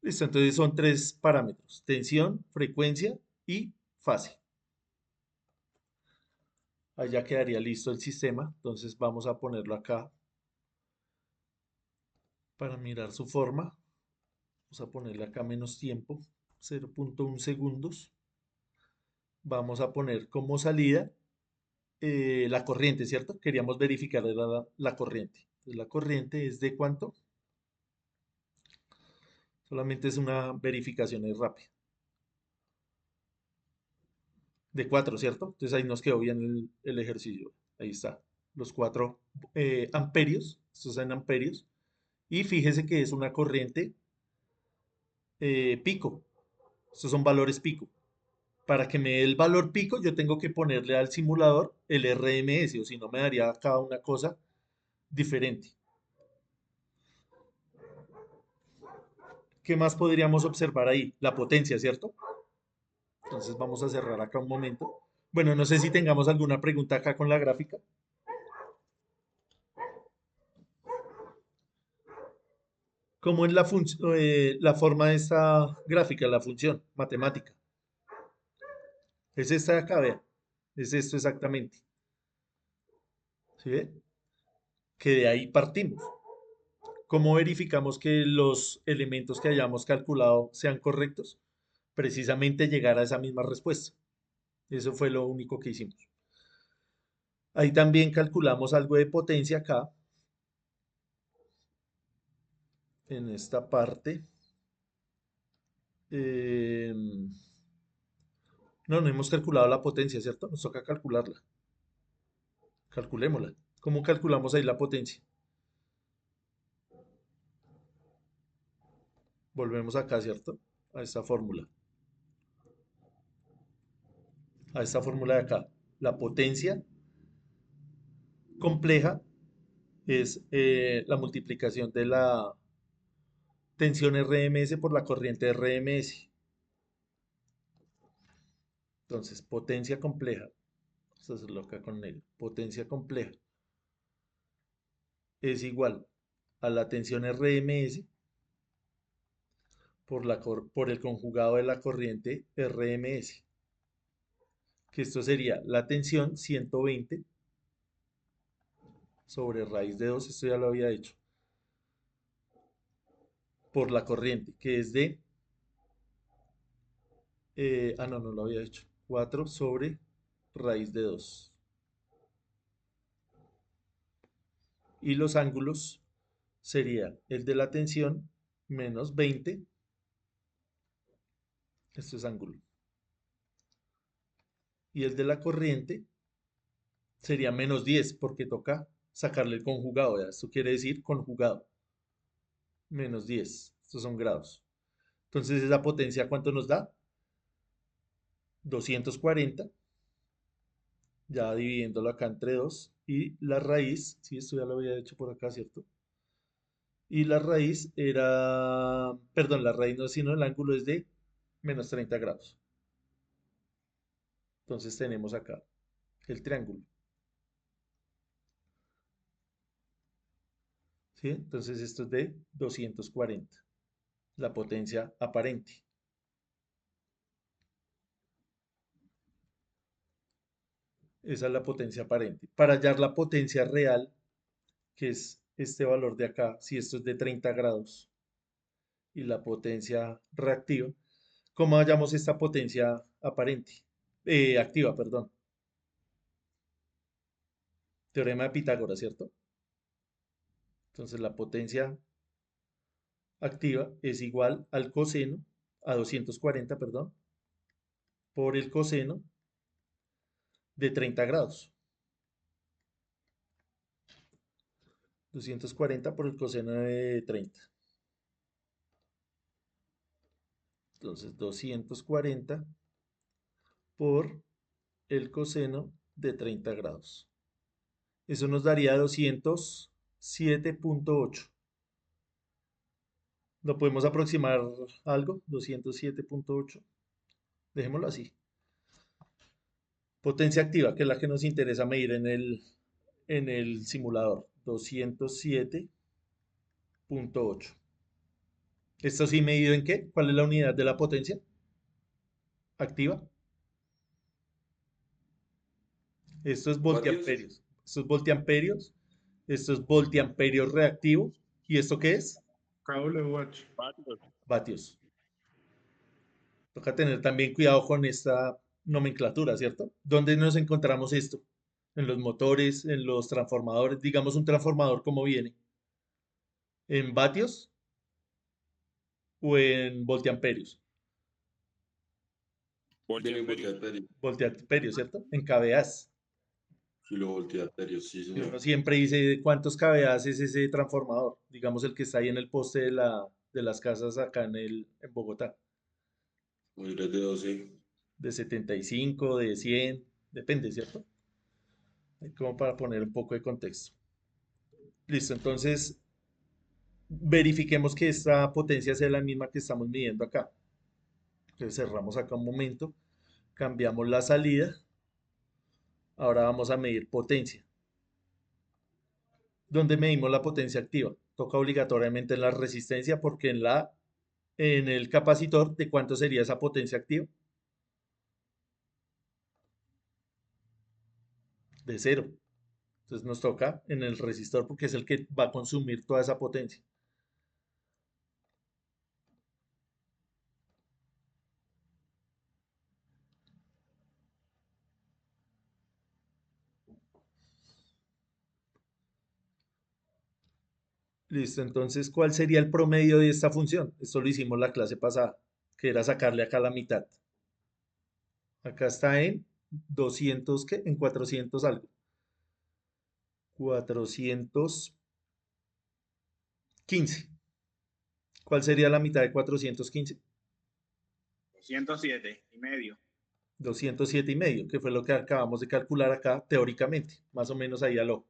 Listo, entonces son tres parámetros: tensión, frecuencia y fase. Allá quedaría listo el sistema. Entonces vamos a ponerlo acá para mirar su forma. Vamos a ponerle acá menos tiempo, 0.1 segundos. Vamos a poner como salida la corriente, ¿cierto? Queríamos verificar la corriente. Entonces, la corriente es de ¿cuánto? Solamente es una verificación es rápida. De 4, ¿cierto? Entonces ahí nos quedó bien el ejercicio. Ahí está. Los 4 amperios. Estos son amperios. Y fíjese que es una corriente pico. Estos son valores pico. Para que me dé el valor pico, yo tengo que ponerle al simulador el RMS, o si no me daría cada una cosa diferente. ¿Qué más podríamos observar ahí? La potencia, ¿cierto? Entonces vamos a cerrar acá un momento. Bueno, no sé si tengamos alguna pregunta acá con la gráfica. ¿Cómo es la forma de esta gráfica, la función matemática? Es esta de acá, vean. Es esto exactamente. ¿Sí ve? Que de ahí partimos. ¿Cómo verificamos que los elementos que hayamos calculado sean correctos? Precisamente llegar a esa misma respuesta. Eso fue lo único que hicimos. Ahí también calculamos algo de potencia acá, en esta parte. No hemos calculado la potencia, ¿cierto? Nos toca calcularla. Calculémosla. ¿Cómo calculamos ahí la potencia? Volvemos acá, ¿cierto? A esta fórmula. A esta fórmula de acá. La potencia compleja es la multiplicación de la tensión RMS por la corriente RMS. Entonces, potencia compleja Vamos a hacerlo acá con negro. Potencia compleja es igual a la tensión RMS por el conjugado de la corriente RMS, que esto sería la tensión 120 sobre raíz de 2, esto ya lo había hecho, por la corriente, que es de, no lo había hecho, 4 sobre raíz de 2. Y los ángulos sería el de la tensión menos 20, esto es ángulo, y el de la corriente sería menos 10 porque toca sacarle el conjugado, ¿ya? Esto quiere decir conjugado, menos 10, estos son grados. Entonces esa potencia, ¿cuánto nos da? 240, ya dividiéndolo acá entre 2, y la raíz, sí, esto ya lo había hecho por acá, ¿cierto? Y la raíz era, perdón, la raíz no, sino el ángulo es de menos 30 grados. Entonces tenemos acá el triángulo. ¿Sí? Entonces esto es de 240, la potencia aparente. Esa es la potencia aparente. Para hallar la potencia real, que es este valor de acá, si esto es de 30 grados, y la potencia reactiva, ¿cómo hallamos esta potencia aparente? Activa, perdón. Teorema de Pitágoras, ¿cierto? Entonces la potencia activa es igual al coseno, a 240, perdón, por el coseno de 30 grados. 240 por el coseno de 30. Entonces 240 por el coseno de 30 grados. Eso nos daría 207.8. ¿Lo podemos aproximar a algo? 207.8. Dejémoslo así. Potencia activa, que es la que nos interesa medir en el simulador. 207.8. ¿Esto sí medido en qué? ¿Cuál es la unidad de la potencia activa? Esto es voltiamperios. Esto es voltiamperios. Esto es voltiamperios reactivo. ¿Y esto qué es? kWh. Vatios. Toca tener también cuidado con esta nomenclatura, ¿cierto? ¿Dónde nos encontramos esto? En los motores, en los transformadores. Digamos un transformador, ¿cómo viene? ¿En vatios o en voltiamperios? Viene voltiamperios. Voltiamperios, ¿cierto? En kVAs. Kilovoltiamperios, sí, Y uno señor. siempre dice cuántos kVAs es ese transformador. Digamos el que está ahí en el poste de las casas acá en Bogotá. Muy de 12. De 75, de 100, depende, ¿cierto? Como para poner un poco de contexto. Listo, entonces verifiquemos que esta potencia sea la misma que estamos midiendo acá. Entonces cerramos acá un momento, cambiamos la salida. Ahora vamos a medir potencia. ¿Dónde medimos la potencia activa? Toca obligatoriamente en la resistencia porque en el capacitor, ¿de cuánto sería esa potencia activa? De 0. Entonces nos toca en el resistor porque es el que va a consumir toda esa potencia. Listo, entonces, ¿cuál sería el promedio de esta función? Esto lo hicimos la clase pasada, que era sacarle acá la mitad. Acá está en 200, ¿qué? En 400 algo. 415. ¿Cuál sería la mitad de 415? 207,5. 207,5, que fue lo que acabamos de calcular acá teóricamente, más o menos ahí al ojo.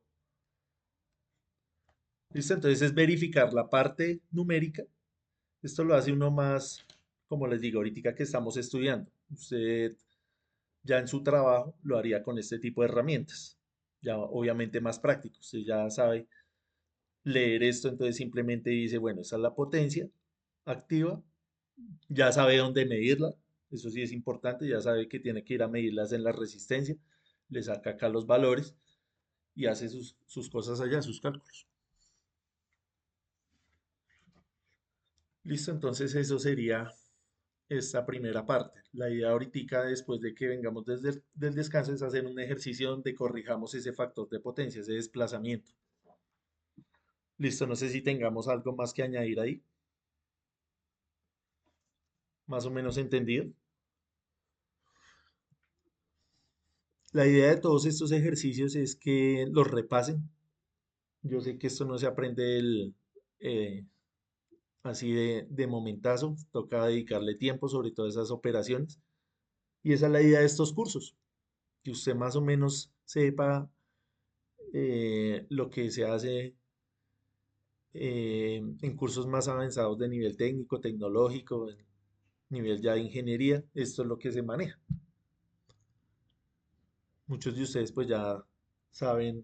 ¿Listo? Entonces es verificar la parte numérica. Esto lo hace uno más, como les digo, ahorita que estamos estudiando. Usted Ya en su trabajo lo haría con este tipo de herramientas, ya obviamente más práctico. Usted ya sabe leer esto, entonces simplemente dice, bueno, esa es la potencia activa, ya sabe dónde medirla, eso sí es importante, ya sabe que tiene que ir a medirlas en la resistencia, le saca acá los valores y hace sus cosas allá, sus cálculos. Listo, entonces eso sería esta primera parte. La idea ahorita, después de que vengamos desde del descanso, es hacer un ejercicio donde corrijamos ese factor de potencia, ese desplazamiento. Listo, no sé si tengamos algo más que añadir ahí. Más o menos entendido. La idea de todos estos ejercicios es que los repasen. Yo sé que esto no se aprende eh, así de momentazo, toca dedicarle tiempo sobre todas esas operaciones. Y esa es la idea de estos cursos, que usted más o menos sepa lo que se hace en cursos más avanzados de nivel técnico, tecnológico, en nivel ya de ingeniería. Esto es lo que se maneja. Muchos de ustedes pues ya saben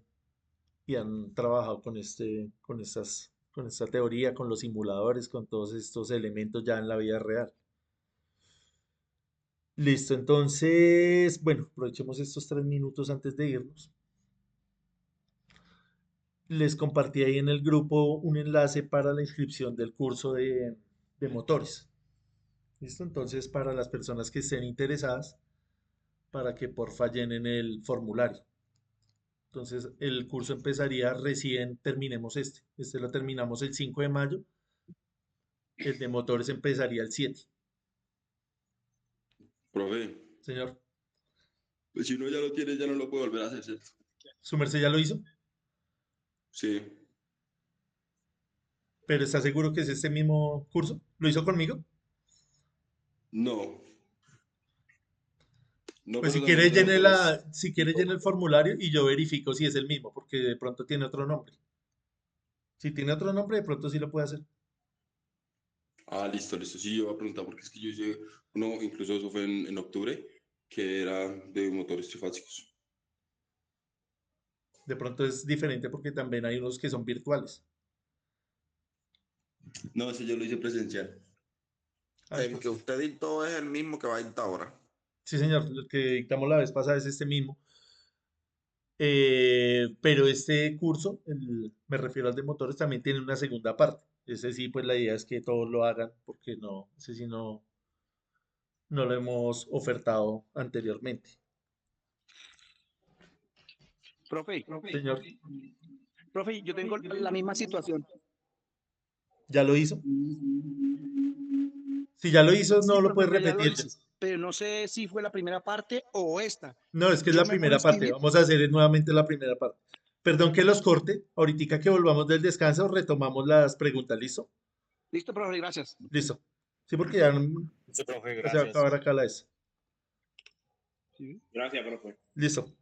y han trabajado con esta teoría, con los simuladores, con todos estos elementos ya en la vida real. Listo, entonces, bueno, aprovechemos estos 3 minutos antes de irnos. Les compartí ahí en el grupo un enlace para la inscripción del curso de motores. ¿Listo? Entonces, para las personas que estén interesadas, para que porfa llenen el formulario. Entonces, el curso empezaría recién terminemos este. Este lo terminamos el 5 de mayo. El de motores empezaría el 7. Profe, Señor, pues si uno ya lo tiene, ya no lo puede volver a hacer, ¿cierto? ¿su merced ya lo hizo? Sí. ¿Pero está seguro que es este mismo curso? ¿Lo hizo conmigo? No. No, Pues pero también es de motores. si quiere llene el formulario y yo verifico si es el mismo, porque de pronto tiene otro nombre. Si tiene otro nombre, de pronto sí lo puede hacer. Ah, listo, listo. Sí, yo voy a preguntar porque es que yo hice uno, incluso eso fue en octubre, que era de motores trifásicos. De pronto es diferente porque también hay unos que son virtuales. No, ese yo lo hice presencial. Ah, El que entonces, usted dictó es el mismo que va a dictar ahora. sí, señor, el que dictamos la vez pasada es este mismo. Pero este curso, me refiero al de motores, también tiene una segunda parte. Ese sí, pues la idea es que todos lo hagan, porque no, ese sí no lo hemos ofertado anteriormente. Profe, Señor, profe, yo tengo la misma situación. ¿ya lo hizo? Si ya lo hizo, no Sí, lo puede profe, ya lo repetir. hice, pero no sé si fue la primera parte o esta. No, es que es Yo la me puedo primera parte. inscribir. Vamos a hacer nuevamente la primera parte. Perdón que los corte. Ahorita que volvamos del descanso, retomamos las preguntas. ¿Listo? Listo, profe, gracias. Listo. Sí, porque ya, Listo, profe, ya se va a gracias. acabar acá la S. Gracias, profe. Listo.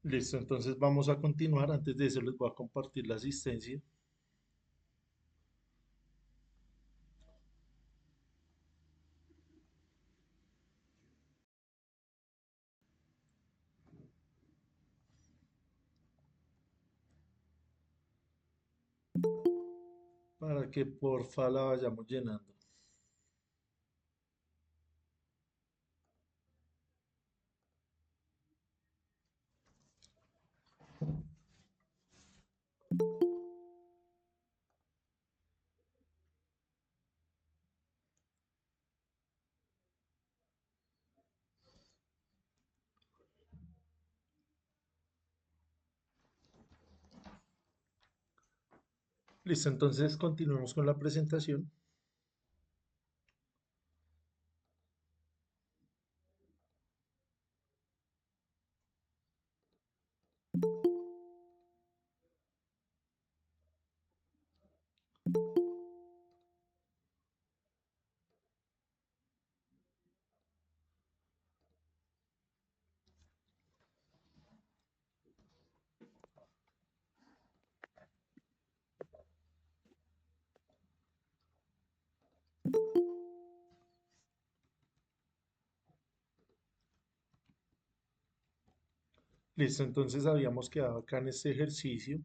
Listo, entonces vamos a continuar. Antes de eso les voy a compartir la asistencia. Para que porfa la vayamos llenando. Listo, entonces continuamos con la presentación. Listo, entonces habíamos quedado acá en este ejercicio,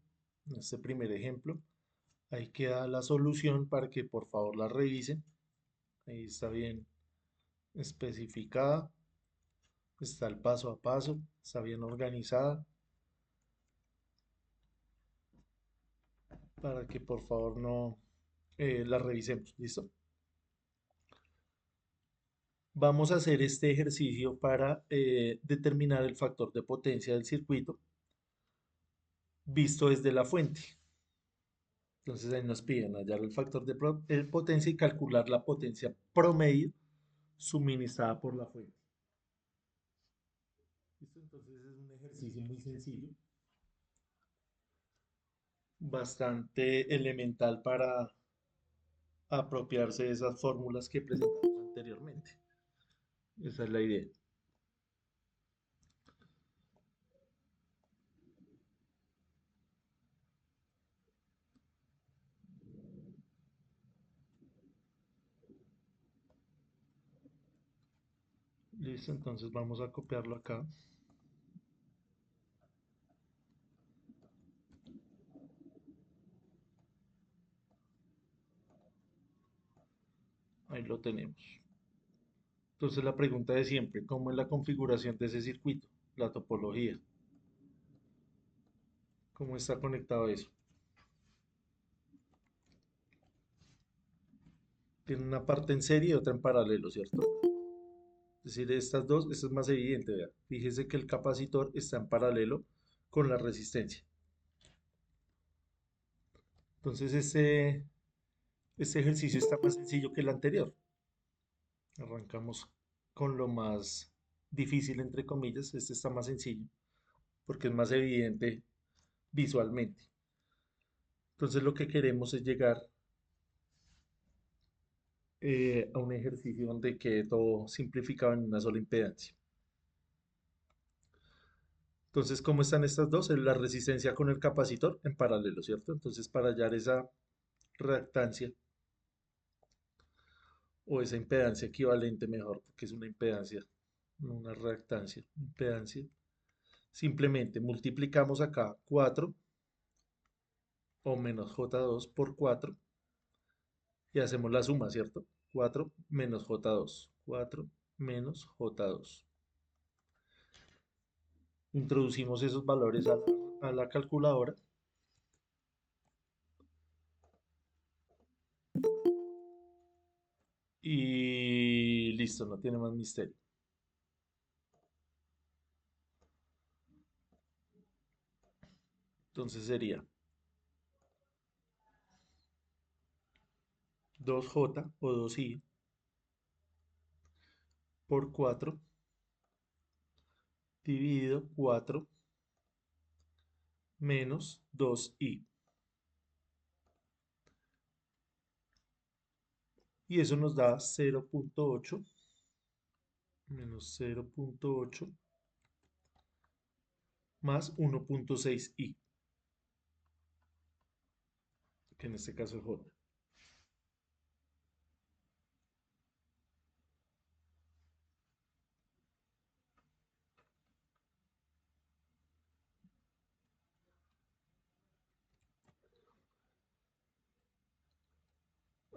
en este primer ejemplo. Ahí queda la solución para que por favor la revisen. Ahí está bien especificada, está el paso a paso, está bien organizada, para que por favor no la revisemos. ¿Listo? Vamos a hacer este ejercicio para determinar el factor de potencia del circuito visto desde la fuente. Entonces ahí nos piden hallar el factor de potencia y calcular la potencia promedio suministrada por la fuente. ¿Listo? Entonces es un ejercicio muy sencillo, bastante elemental para apropiarse de esas fórmulas que presentamos anteriormente. Esa es la idea. Listo, entonces vamos a copiarlo acá. Ahí lo tenemos. Entonces la pregunta de siempre, ¿cómo es la configuración de ese circuito? La topología. ¿Cómo está conectado eso? Tiene una parte en serie y otra en paralelo, ¿cierto? Es decir, estas dos, esto es más evidente, vea. Fíjese que el capacitor está en paralelo con la resistencia. Entonces este ejercicio está más sencillo que el anterior. Arrancamos con lo más difícil, entre comillas. Este está más sencillo porque es más evidente visualmente. Entonces lo que queremos es llegar a un ejercicio donde quede todo simplificado en una sola impedancia. Entonces, ¿cómo están estas dos? Es la resistencia con el capacitor en paralelo, ¿cierto? Entonces, para hallar esa reactancia o esa impedancia equivalente mejor, porque es una impedancia, no una reactancia, impedancia, simplemente multiplicamos acá 4 o menos J2 por 4 y hacemos la suma, ¿cierto? 4 menos J2, 4 menos J2. Introducimos esos valores a la calculadora. Y listo, no tiene más misterio. Entonces sería 2J o 2I por 4 dividido 4 menos 2i. Y eso nos da 0.8 menos 0.8 más 1.6i, que en este caso es j.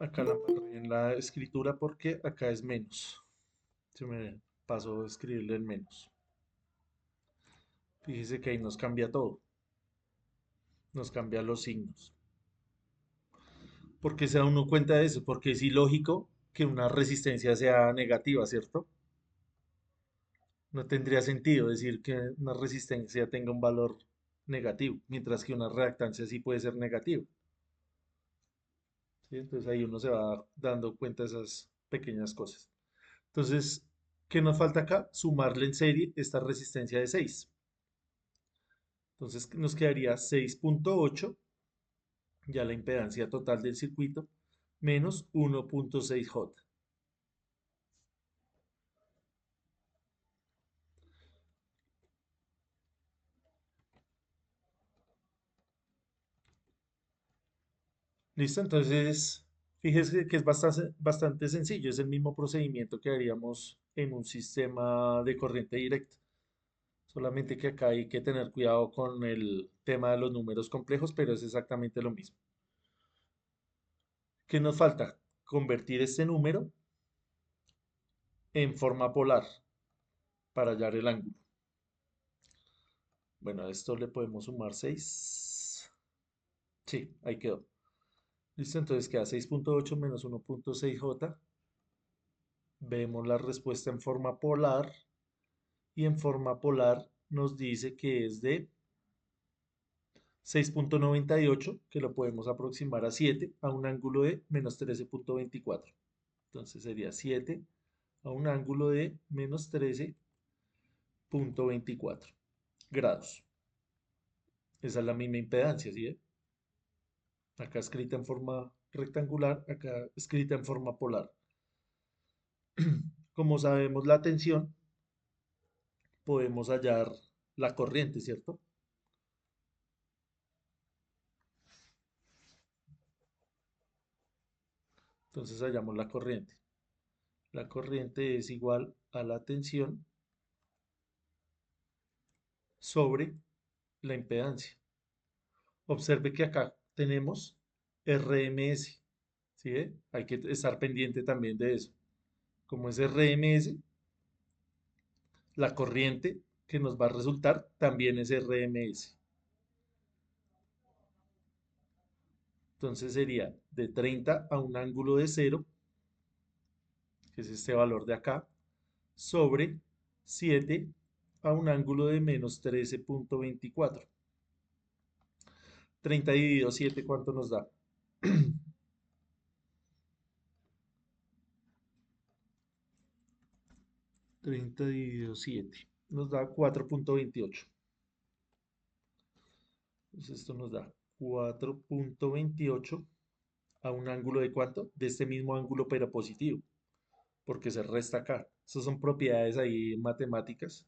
Acá la embarré en la escritura porque acá es menos. Se me pasó a escribirle el menos. Fíjese que ahí nos cambia todo. Nos cambia los signos. ¿Por qué se da uno cuenta de eso? Porque es ilógico que una resistencia sea negativa, ¿cierto? No tendría sentido decir que una resistencia tenga un valor negativo, mientras que una reactancia sí puede ser negativa. ¿Sí? Entonces ahí uno se va dando cuenta de esas pequeñas cosas. Entonces, ¿qué nos falta acá? Sumarle en serie esta resistencia de 6. Entonces nos quedaría 6.8, ya la impedancia total del circuito, menos 1.6J. ¿Listo? Entonces, fíjese que es bastante sencillo. Es el mismo procedimiento que haríamos en un sistema de corriente directa. Solamente que acá hay que tener cuidado con el tema de los números complejos, pero es exactamente lo mismo. ¿Qué nos falta? Convertir este número en forma polar para hallar el ángulo. Bueno, a esto le podemos sumar 6. Sí, ahí quedó. Listo, entonces queda 6.8 menos 1.6J. Vemos la respuesta en forma polar. Y en forma polar nos dice que es de 6.98, que lo podemos aproximar a 7, a un ángulo de menos 13.24. Entonces sería 7 a un ángulo de menos 13.24 grados. Esa es la misma impedancia, ¿sí ve? Acá escrita en forma rectangular, acá escrita en forma polar. Como sabemos la tensión, podemos hallar la corriente, ¿cierto? Entonces hallamos la corriente. La corriente es igual a la tensión sobre la impedancia. Observe que acá tenemos RMS, ¿sí ve? Hay que estar pendiente también de eso. Como es RMS, la corriente que nos va a resultar también es RMS. Entonces sería de 30 a un ángulo de 0, que es este valor de acá, sobre 7 a un ángulo de menos 13.24. 30 dividido 7, ¿cuánto nos da? 30 dividido 7 nos da 4.28. Entonces esto nos da 4.28 a un ángulo de ¿cuánto? De este mismo ángulo pero positivo, porque se resta acá. Esas son propiedades ahí matemáticas.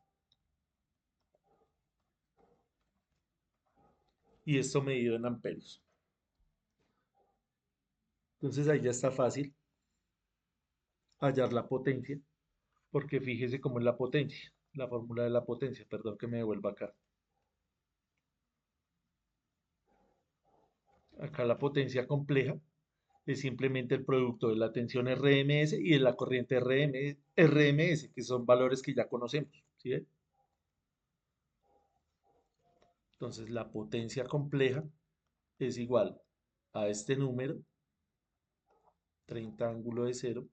Y esto medido en amperios. Entonces ahí ya está fácil hallar la potencia, porque fíjese cómo es la potencia, la fórmula de la potencia, perdón que me devuelva acá. Acá la potencia compleja es simplemente el producto de la tensión RMS y de la corriente RMS, que son valores que ya conocemos, ¿sí ven? Entonces la potencia compleja es igual a este número, 30 ángulo de 0,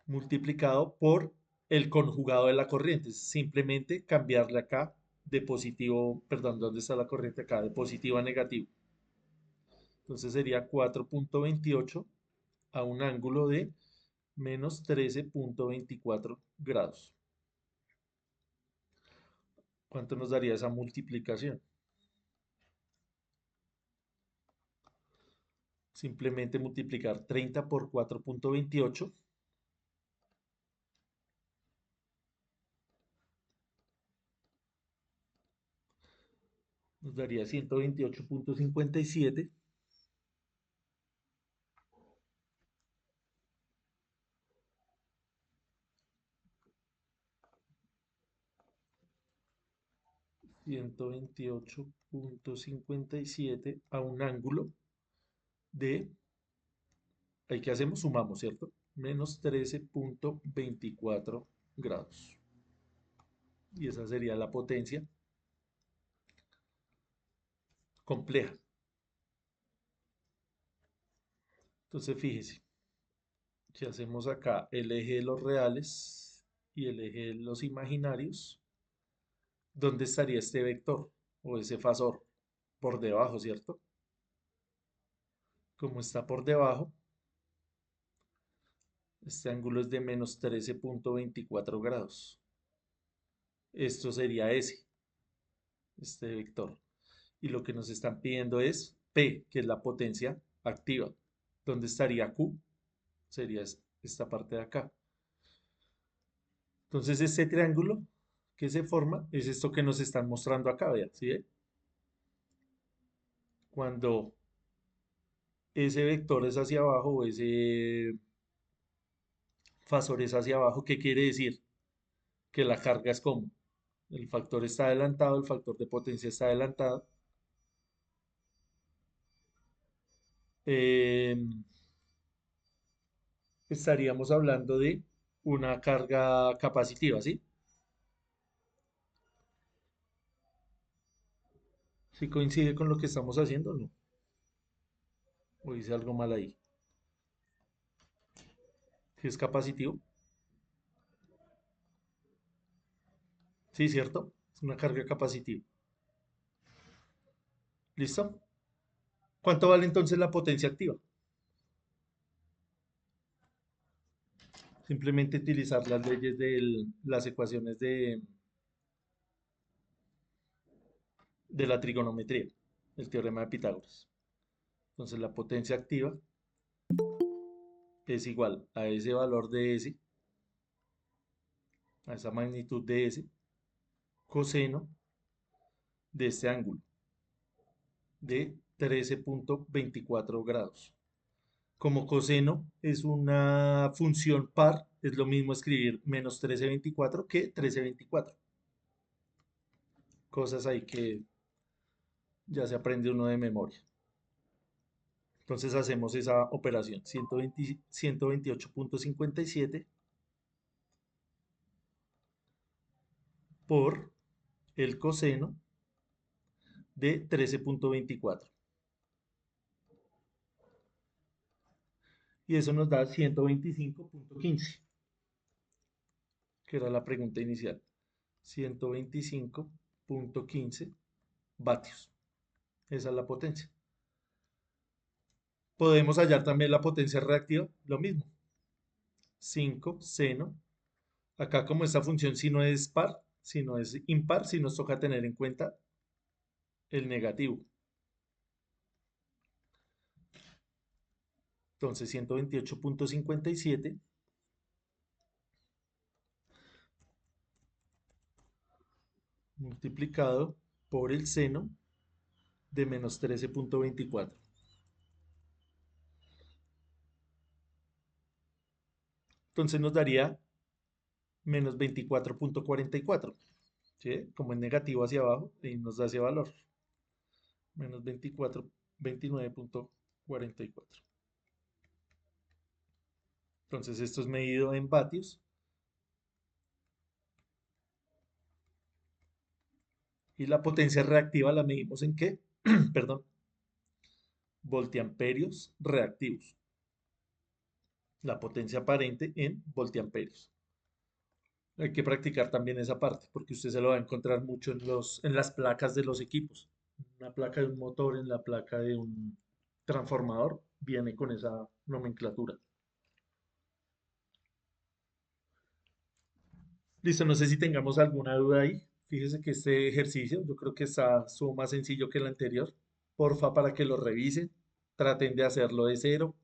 multiplicado por el conjugado de la corriente. Es simplemente cambiarle acá de positivo, perdón, ¿dónde está la corriente acá? De positivo a negativo. Entonces sería 4.28 a un ángulo de menos 13.24 grados. ¿Cuánto nos daría esa multiplicación? Simplemente multiplicar 30 por 4.28. Nos daría 128.57. $128.57 a un ángulo de, ¿ahí qué hacemos? Sumamos, ¿cierto? Menos 13.24 grados. Y esa sería la potencia compleja. Entonces, fíjese, si hacemos acá el eje de los reales y el eje de los imaginarios, ¿dónde estaría este vector o ese fasor? Por debajo, ¿cierto? Como está por debajo, este ángulo es de menos 13.24 grados. Esto sería este vector. Y lo que nos están pidiendo es P, que es la potencia activa. ¿Dónde estaría Q? Sería esta parte de acá. Entonces este triángulo que se forma es esto que nos están mostrando acá, vean, ¿sí ve? Cuando ese vector es hacia abajo o ese fasor es hacia abajo, ¿qué quiere decir? Que la carga es como el factor está adelantado, el factor de potencia está adelantado. Estaríamos hablando de una carga capacitiva, ¿sí? ¿Sí coincide con lo que estamos haciendo o no? ¿O hice algo mal ahí? ¿Sí es capacitivo? Sí, ¿cierto? Es una carga capacitiva. ¿Listo? ¿Cuánto vale entonces la potencia activa? Simplemente utilizar las leyes de las ecuaciones de la trigonometría, el teorema de Pitágoras. Entonces la potencia activa es igual a ese valor de S, a esa magnitud de S, coseno de este ángulo de 13.24 grados. Como coseno es una función par, es lo mismo escribir menos 13.24 que 13.24. Cosas ahí que ya se aprende uno de memoria. Entonces hacemos esa operación, 128.57 por el coseno de 13.24. Y eso nos da 125.15, que era la pregunta inicial. 125.15 vatios. Esa es la potencia. Podemos hallar también la potencia reactiva, lo mismo. 5 seno. Acá como esta función si no es par, si no es impar, si nos toca tener en cuenta el negativo. Entonces 128.57 multiplicado por el seno de menos 13.24. Entonces nos daría menos 24.44. ¿Sí? Como es negativo hacia abajo, y nos da ese valor. Menos 29.44. Entonces esto es medido en vatios. Y la potencia reactiva la medimos en ¿qué? Perdón. Voltiamperios reactivos. La potencia aparente en voltiamperios. Hay que practicar también esa parte, porque usted se lo va a encontrar mucho en las placas de los equipos. Una placa de un motor, en la placa de un transformador, viene con esa nomenclatura. Listo, no sé si tengamos alguna duda ahí. Fíjese que este ejercicio yo creo que estuvo más sencillo que el anterior. Porfa, para que lo revisen, traten de hacerlo de cero.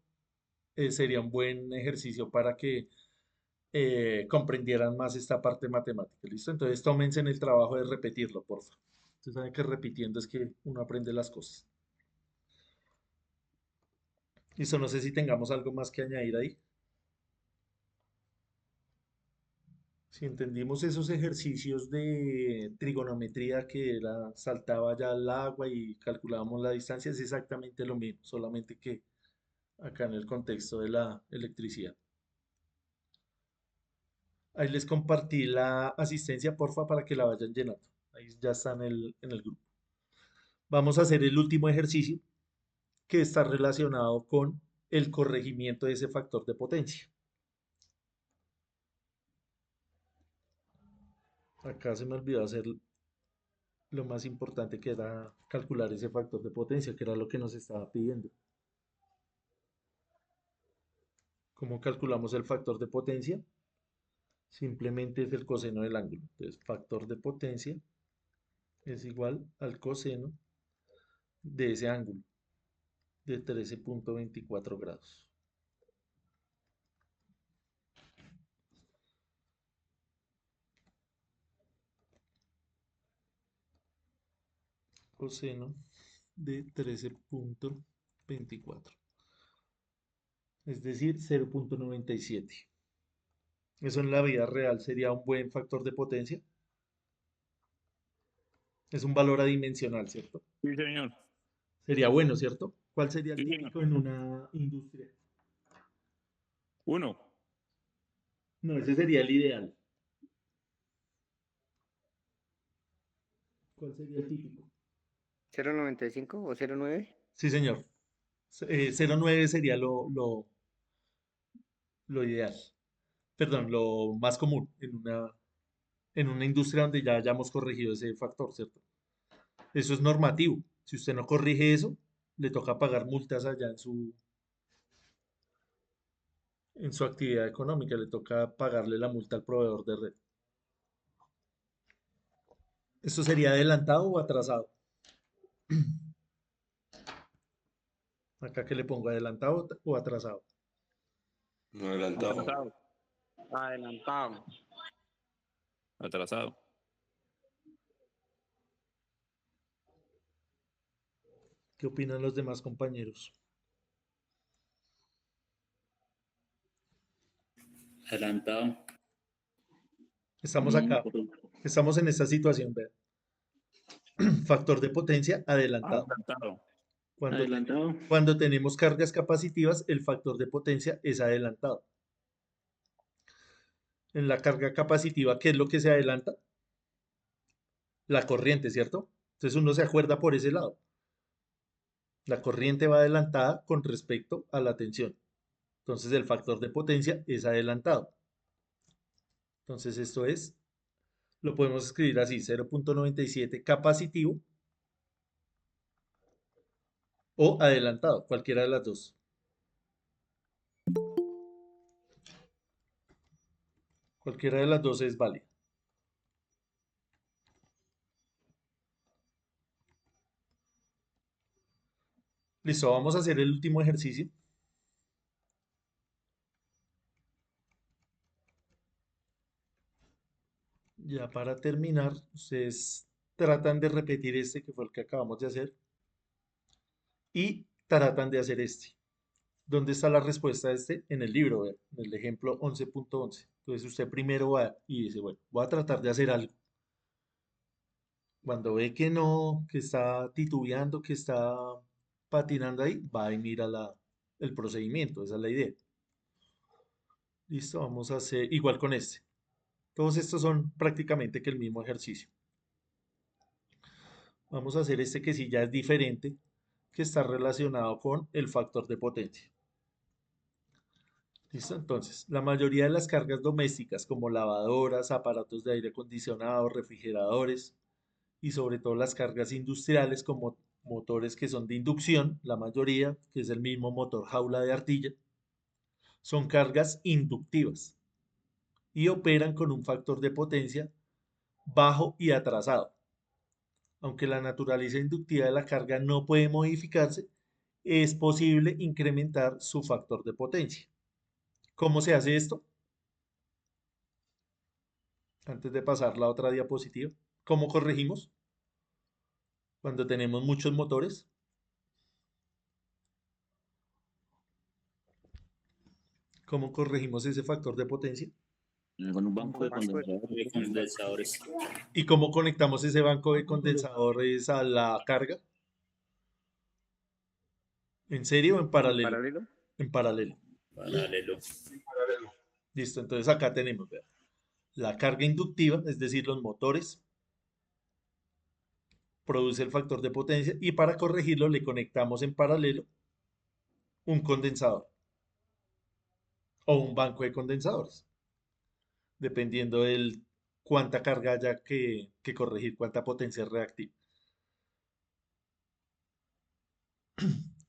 Sería un buen ejercicio para que comprendieran más esta parte matemática. ¿Listo? Entonces tómense en el trabajo de repetirlo, porfa. Ustedes saben que repitiendo es que uno aprende las cosas. Listo, no sé si tengamos algo más que añadir ahí. Si entendimos esos ejercicios de trigonometría que era, saltaba ya al agua y calculábamos la distancia, es exactamente lo mismo, solamente que acá en el contexto de la electricidad. Ahí les compartí la asistencia, porfa, para que la vayan llenando. Ahí ya está en el grupo. Vamos a hacer el último ejercicio que está relacionado con el corregimiento de ese factor de potencia. Acá se me olvidó hacer lo más importante, que era calcular ese factor de potencia, que era lo que nos estaba pidiendo. ¿Cómo calculamos el factor de potencia? Simplemente es el coseno del ángulo. Entonces, factor de potencia es igual al coseno de ese ángulo de 13.24 grados. Coseno de 13.24. Es decir, 0.97. Eso en la vida real sería un buen factor de potencia. Es un valor adimensional, ¿cierto? Sí, señor. Sería bueno, ¿cierto? ¿Cuál sería el Sí, señor. típico en una industria? 1. No, ese sería el ideal. ¿Cuál sería el típico? ¿0.95 o 0.9? Sí, señor. 0.9 sería lo ideal. Perdón, lo más común en una industria donde ya hayamos corregido ese factor, ¿cierto? Eso es normativo. Si usted no corrige eso, le toca pagar multas allá en su actividad económica, le toca pagarle la multa al proveedor de red. ¿Esto sería adelantado o atrasado? Acá que le pongo adelantado o atrasado. No adelantado. Adelantado. Adelantado. Atrasado. ¿Qué opinan los demás compañeros? Adelantado. Estamos acá, estamos en esta situación, vean. Factor de potencia adelantado. Adelantado. Adelantado. Cuando tenemos cargas capacitivas, el factor de potencia es adelantado. En la carga capacitiva, ¿qué es lo que se adelanta? La corriente, ¿cierto? Entonces uno se acuerda por ese lado. La corriente va adelantada con respecto a la tensión. Entonces el factor de potencia es adelantado. Entonces esto es, lo podemos escribir así, 0.97 capacitivo o adelantado, cualquiera de las dos. Cualquiera de las dos es válida. Listo, vamos a hacer el último ejercicio. Ya para terminar, ustedes tratan de repetir este que fue el que acabamos de hacer y tratan de hacer este. ¿Dónde está la respuesta a este? En el libro, vean, en el ejemplo 11.11. Entonces usted primero va y dice, bueno, voy a tratar de hacer algo. Cuando ve que no, que está titubeando, que está patinando ahí, va y mira el procedimiento, esa es la idea. Listo, vamos a hacer igual con este. Todos estos son prácticamente que el mismo ejercicio. Vamos a hacer este que sí ya es diferente, que está relacionado con el factor de potencia. ¿Listo? Entonces, la mayoría de las cargas domésticas, como lavadoras, aparatos de aire acondicionado, refrigeradores y sobre todo las cargas industriales como motores que son de inducción, la mayoría, que es el mismo motor jaula de artilla, son cargas inductivas y operan con un factor de potencia bajo y atrasado. Aunque la naturaleza inductiva de la carga no puede modificarse, es posible incrementar su factor de potencia. ¿Cómo se hace esto? Antes de pasar la otra diapositiva, ¿cómo corregimos? Cuando tenemos muchos motores. ¿Cómo corregimos ese factor de potencia? Con un banco de condensadores. ¿Y cómo conectamos ese banco de condensadores a la carga? ¿En serio o en paralelo? ¿Paralelo? En paralelo. Paralelo. Listo, entonces acá tenemos, vean, la carga inductiva, es decir, los motores, produce el factor de potencia y para corregirlo le conectamos en paralelo un condensador o un banco de condensadores, dependiendo de cuánta carga haya que corregir, cuánta potencia reactiva.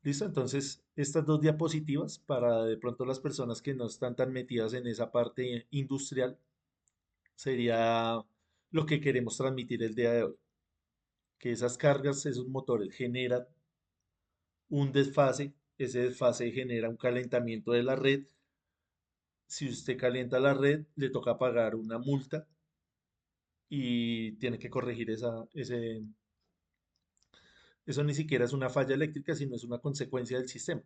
¿Listo? Entonces, estas dos diapositivas, para de pronto las personas que no están tan metidas en esa parte industrial, sería lo que queremos transmitir el día de hoy. Que esas cargas, esos motores generan un desfase, ese desfase genera un calentamiento de la red. Si usted calienta la red, le toca pagar una multa y tiene que corregir eso ni siquiera es una falla eléctrica, sino es una consecuencia del sistema.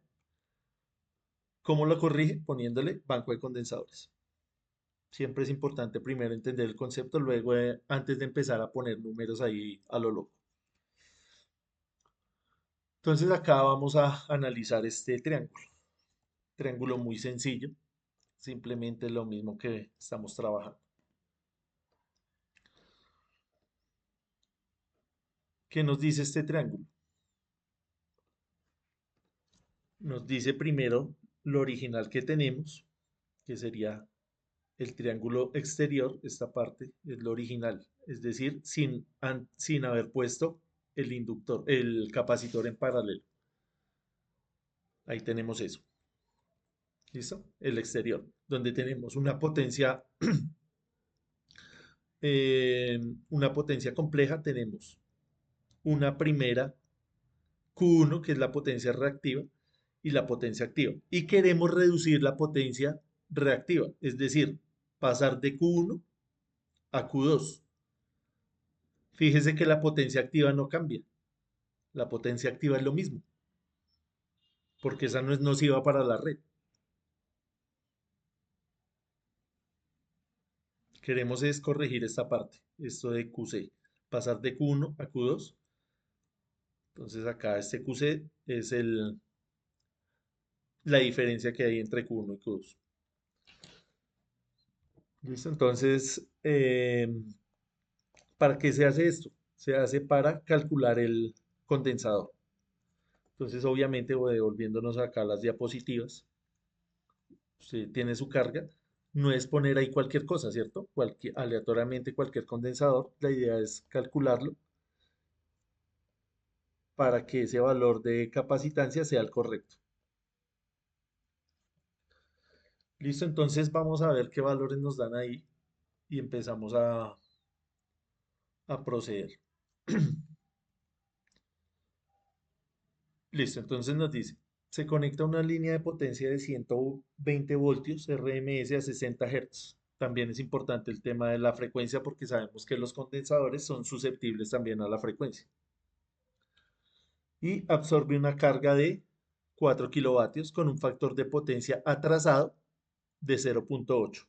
¿Cómo lo corrige? Poniéndole banco de condensadores. Siempre es importante primero entender el concepto, luego antes de empezar a poner números ahí a lo loco. Entonces acá vamos a analizar este triángulo. Triángulo muy sencillo, simplemente lo mismo que estamos trabajando. ¿Qué nos dice este triángulo? Nos dice primero lo original que tenemos, que sería el triángulo exterior, esta parte es lo original, es decir, sin haber puesto el inductor, el capacitor en paralelo. Ahí tenemos eso. ¿Listo? El exterior, donde tenemos una potencia compleja, tenemos una primera Q1, que es la potencia reactiva, y la potencia activa. Y queremos reducir la potencia reactiva, es decir, pasar de Q1 a Q2. Fíjese que la potencia activa no cambia. La potencia activa es lo mismo, porque esa no es nociva para la red. Queremos es corregir esta parte, esto de QC, pasar de Q1 a Q2. Entonces acá este QC es la diferencia que hay entre Q1 y Q2. ¿Listo? Entonces, ¿para qué se hace esto? Se hace para calcular el condensador. Entonces, obviamente, devolviéndonos acá a las diapositivas, usted tiene su carga, no es poner ahí cualquier cosa, ¿cierto? Aleatoriamente cualquier condensador, la idea es calcularlo para que ese valor de capacitancia sea el correcto. Listo, entonces vamos a ver qué valores nos dan ahí y empezamos a proceder. Listo, entonces nos dice, se conecta una línea de potencia de 120 voltios RMS a 60 Hz. También es importante el tema de la frecuencia porque sabemos que los condensadores son susceptibles también a la frecuencia. Y absorbe una carga de 4 kilovatios con un factor de potencia atrasado de 0.8.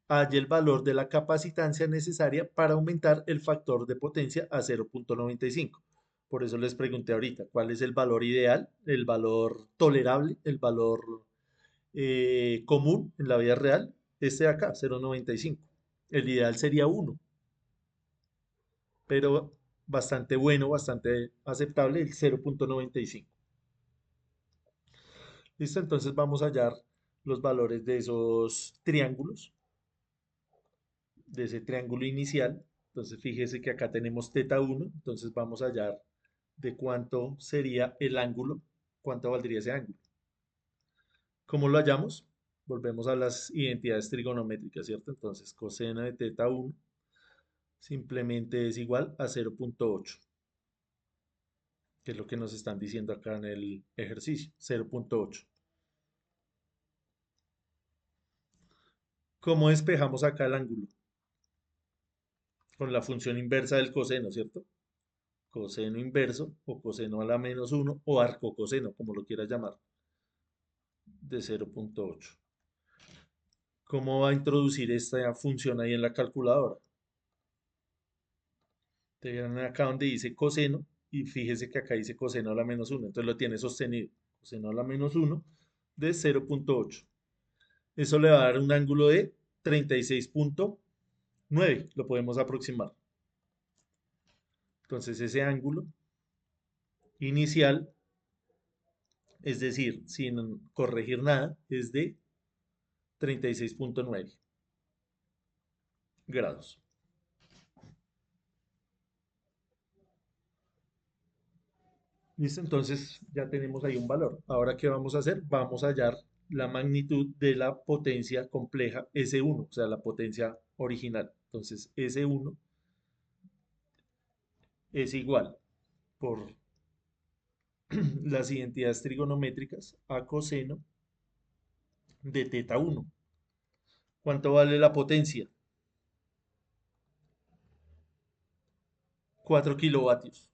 Halla el valor de la capacitancia necesaria para aumentar el factor de potencia a 0.95. Por eso les pregunté ahorita, ¿cuál es el valor ideal, el valor tolerable, el valor común en la vida real? Este de acá, 0.95. El ideal sería 1, pero bastante bueno, bastante aceptable el 0.95. Listo, entonces vamos a hallar los valores de esos triángulos, de ese triángulo inicial. Entonces fíjese que acá tenemos θ1, entonces vamos a hallar de cuánto sería el ángulo, cuánto valdría ese ángulo. ¿Cómo lo hallamos? volvemos a las identidades trigonométricas, ¿cierto? Entonces, coseno de teta 1 simplemente es igual a 0.8, que es lo que nos están diciendo acá en el ejercicio, 0.8. ¿Cómo despejamos acá el ángulo? Con la función inversa del coseno, ¿cierto? Coseno inverso o coseno a la menos 1 o arcocoseno, como lo quieras llamar, de 0.8. ¿Cómo va a introducir esta función ahí en la calculadora? Te vienen acá donde dice coseno y fíjese que acá dice coseno a la menos 1, entonces lo tiene sostenido. Coseno a la menos 1 de 0.8. Eso le va a dar un ángulo de 36.9, lo podemos aproximar. Entonces ese ángulo inicial, es decir, sin corregir nada, es de 36.9 grados. ¿Listo? Entonces ya tenemos ahí un valor. Ahora, ¿qué vamos a hacer? Vamos a hallar la magnitud de la potencia compleja S1, o sea, la potencia original. Entonces, S1 es igual por las identidades trigonométricas a coseno de teta 1. ¿Cuánto vale la potencia? 4 kilovatios.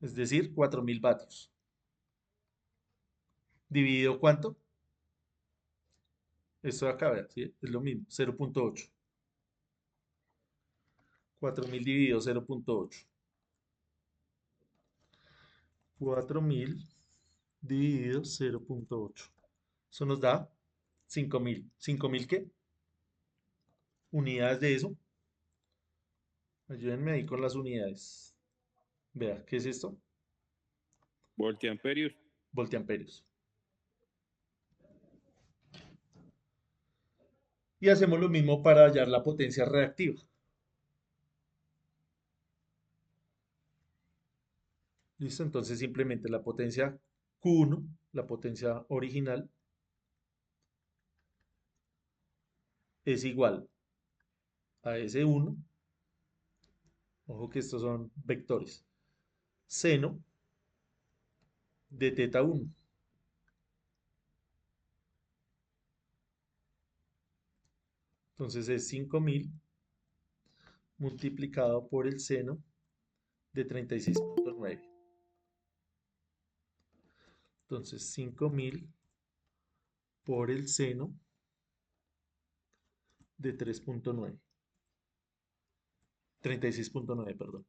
Es decir, 4000 vatios. ¿Dividido cuánto? Esto de acá, ¿verdad? ¿Sí? Es lo mismo, 0.8. 4000 dividido 0.8. 4000 dividido 0.8. Eso nos da 5000. ¿5000 qué? Unidades de eso. Ayúdenme ahí con las unidades. Vea, ¿qué es esto? Voltiamperios. Voltiamperios. Y hacemos lo mismo para hallar la potencia reactiva. ¿Listo? Entonces simplemente la potencia Q1, la potencia original, es igual a S1. Ojo que estos son vectores. Seno de teta 1. Entonces es 5000 multiplicado por el seno de 36.9. Entonces 5000 por el seno de 3.9. 36.9, perdón.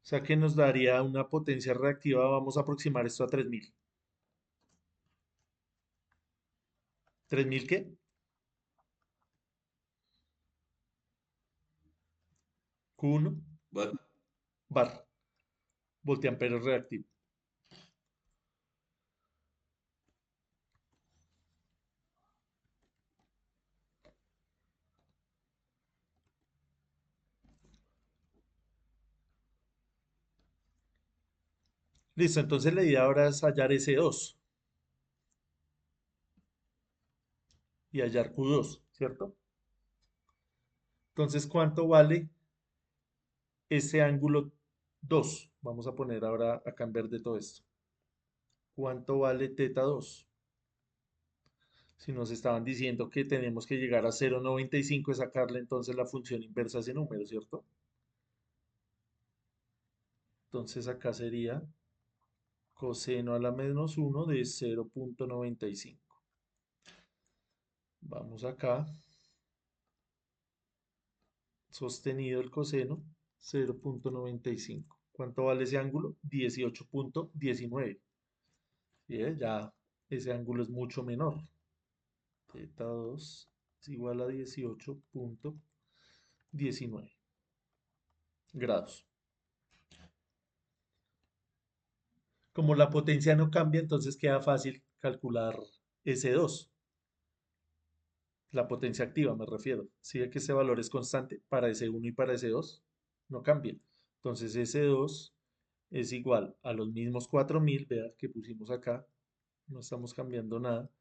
O sea que nos daría una potencia reactiva, vamos a aproximar esto a 3000. ¿3000 qué? Q1 bar. Voltiamperio reactivo. Listo, entonces la idea ahora es hallar S2 y hallar Q2, ¿cierto? Entonces, ¿cuánto vale ese ángulo 2? Vamos a poner ahora acá en verde todo esto. ¿Cuánto vale teta 2? Si nos estaban diciendo que tenemos que llegar a 0.95 es sacarle entonces la función inversa a ese número, ¿cierto? Entonces acá sería coseno a la menos 1 de 0.95. Vamos acá. Sostenido el coseno, 0.95. ¿Cuánto vale ese ángulo? 18.19. Ya ese ángulo es mucho menor. Teta 2 es igual a 18.19 grados. Como la potencia no cambia, entonces queda fácil calcular S2. La potencia activa, me refiero. Si ve que ese valor es constante para S1 y para S2, no cambia. Entonces S2 es igual a los mismos 4000, vea que pusimos acá, no estamos cambiando nada,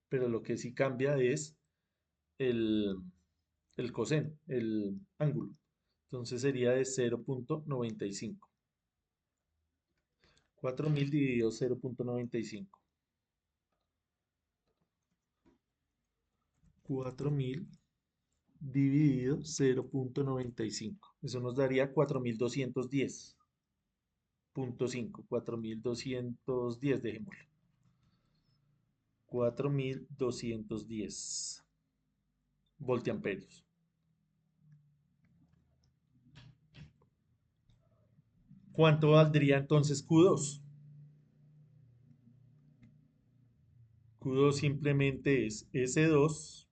pero lo que sí cambia es el, el coseno, el ángulo. Entonces sería de 0.95. 4000 dividido 0.95. 4000 dividido 0.95. Eso nos daría 4210.5. 4210, dejémoslo. 4210 voltiamperios. ¿Cuánto valdría entonces Q2? Q2 simplemente es S2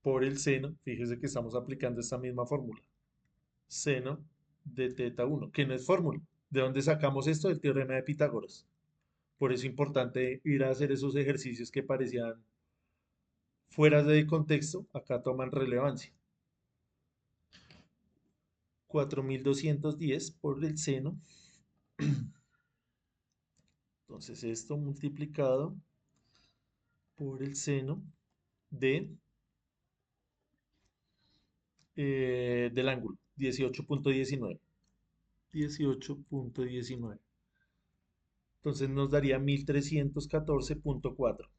por el seno. Fíjese que estamos aplicando esta misma fórmula. Seno de teta 1, que no es fórmula. ¿De dónde sacamos esto? Del teorema de Pitágoras. Por eso es importante ir a hacer esos ejercicios que parecían fuera de contexto, acá toman relevancia. 4210 por el seno. Entonces esto multiplicado por el seno del ángulo, 18.19. 18.19. Entonces nos daría 1314.4.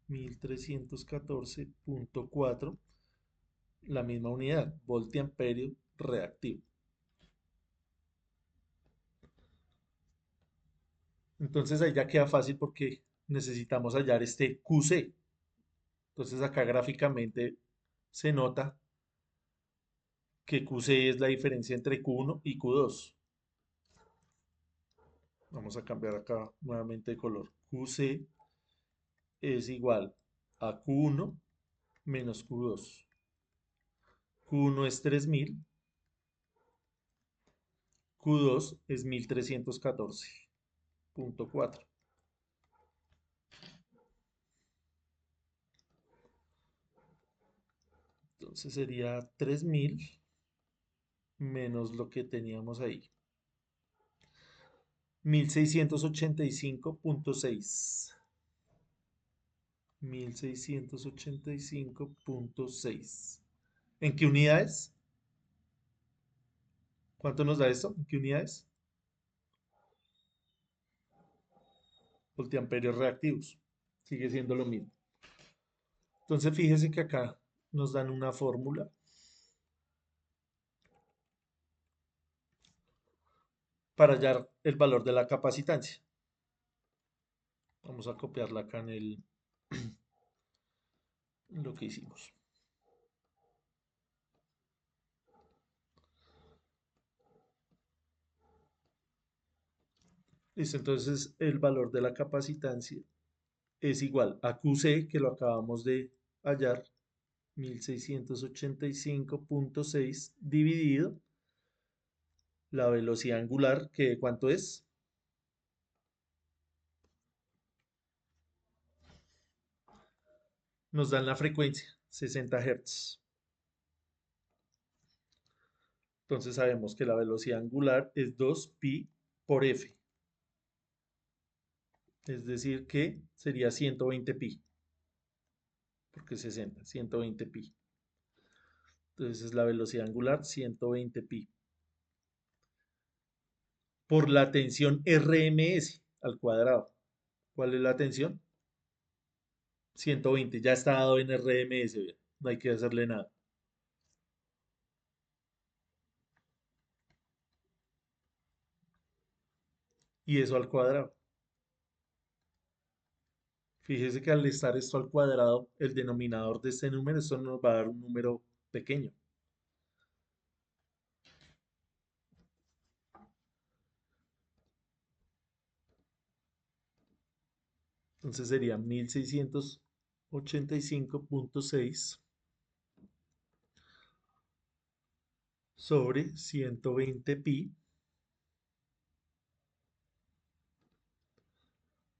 1314.4, la misma unidad, voltiamperio reactivo. Entonces ahí ya queda fácil porque necesitamos hallar este QC. Entonces acá gráficamente se nota que QC es la diferencia entre Q1 y Q2. Vamos a cambiar acá nuevamente de color. QC es igual a Q1 menos Q2. Q1 es 3000, Q2 es 1314.4. Entonces sería 3000 menos lo que teníamos ahí. 1685.6. 1685.6. ¿En qué unidades? ¿Cuánto nos da esto? ¿En qué unidades? Voltiamperios reactivos. Sigue siendo lo mismo. Entonces fíjese que acá nos dan una fórmula para hallar el valor de la capacitancia. Vamos a copiarla acá en lo que hicimos. Listo, entonces el valor de la capacitancia es igual a QC, que lo acabamos de hallar, 1685.6 dividido la velocidad angular, que ¿cuánto es? Nos dan la frecuencia, 60 Hz. Entonces sabemos que la velocidad angular es 2pi por f. Es decir que sería 120 pi. Porque 60, 120 pi. Entonces es la velocidad angular, 120 pi. Por la tensión RMS al cuadrado. ¿Cuál es la tensión? 120, ya está dado en RMS, no hay que hacerle nada. Y eso al cuadrado. Fíjese que al estar esto al cuadrado, el denominador de este número, esto nos va a dar un número pequeño. Entonces sería 1685.6 sobre 120 pi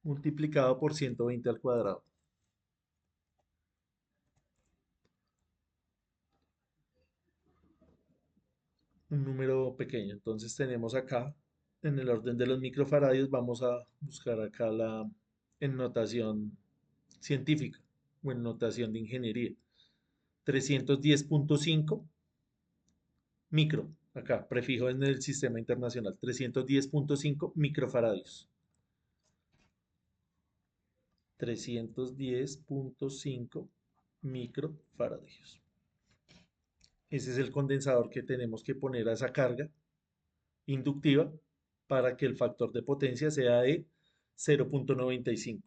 multiplicado por 120 al cuadrado. Un número pequeño. Entonces tenemos acá en el orden de los microfaradios, vamos a buscar acá en notación científica o en notación de ingeniería. 310.5 micro, acá, prefijo en el sistema internacional, 310.5 microfaradios. 310.5 microfaradios. Ese es el condensador que tenemos que poner a esa carga inductiva para que el factor de potencia sea de 0.95.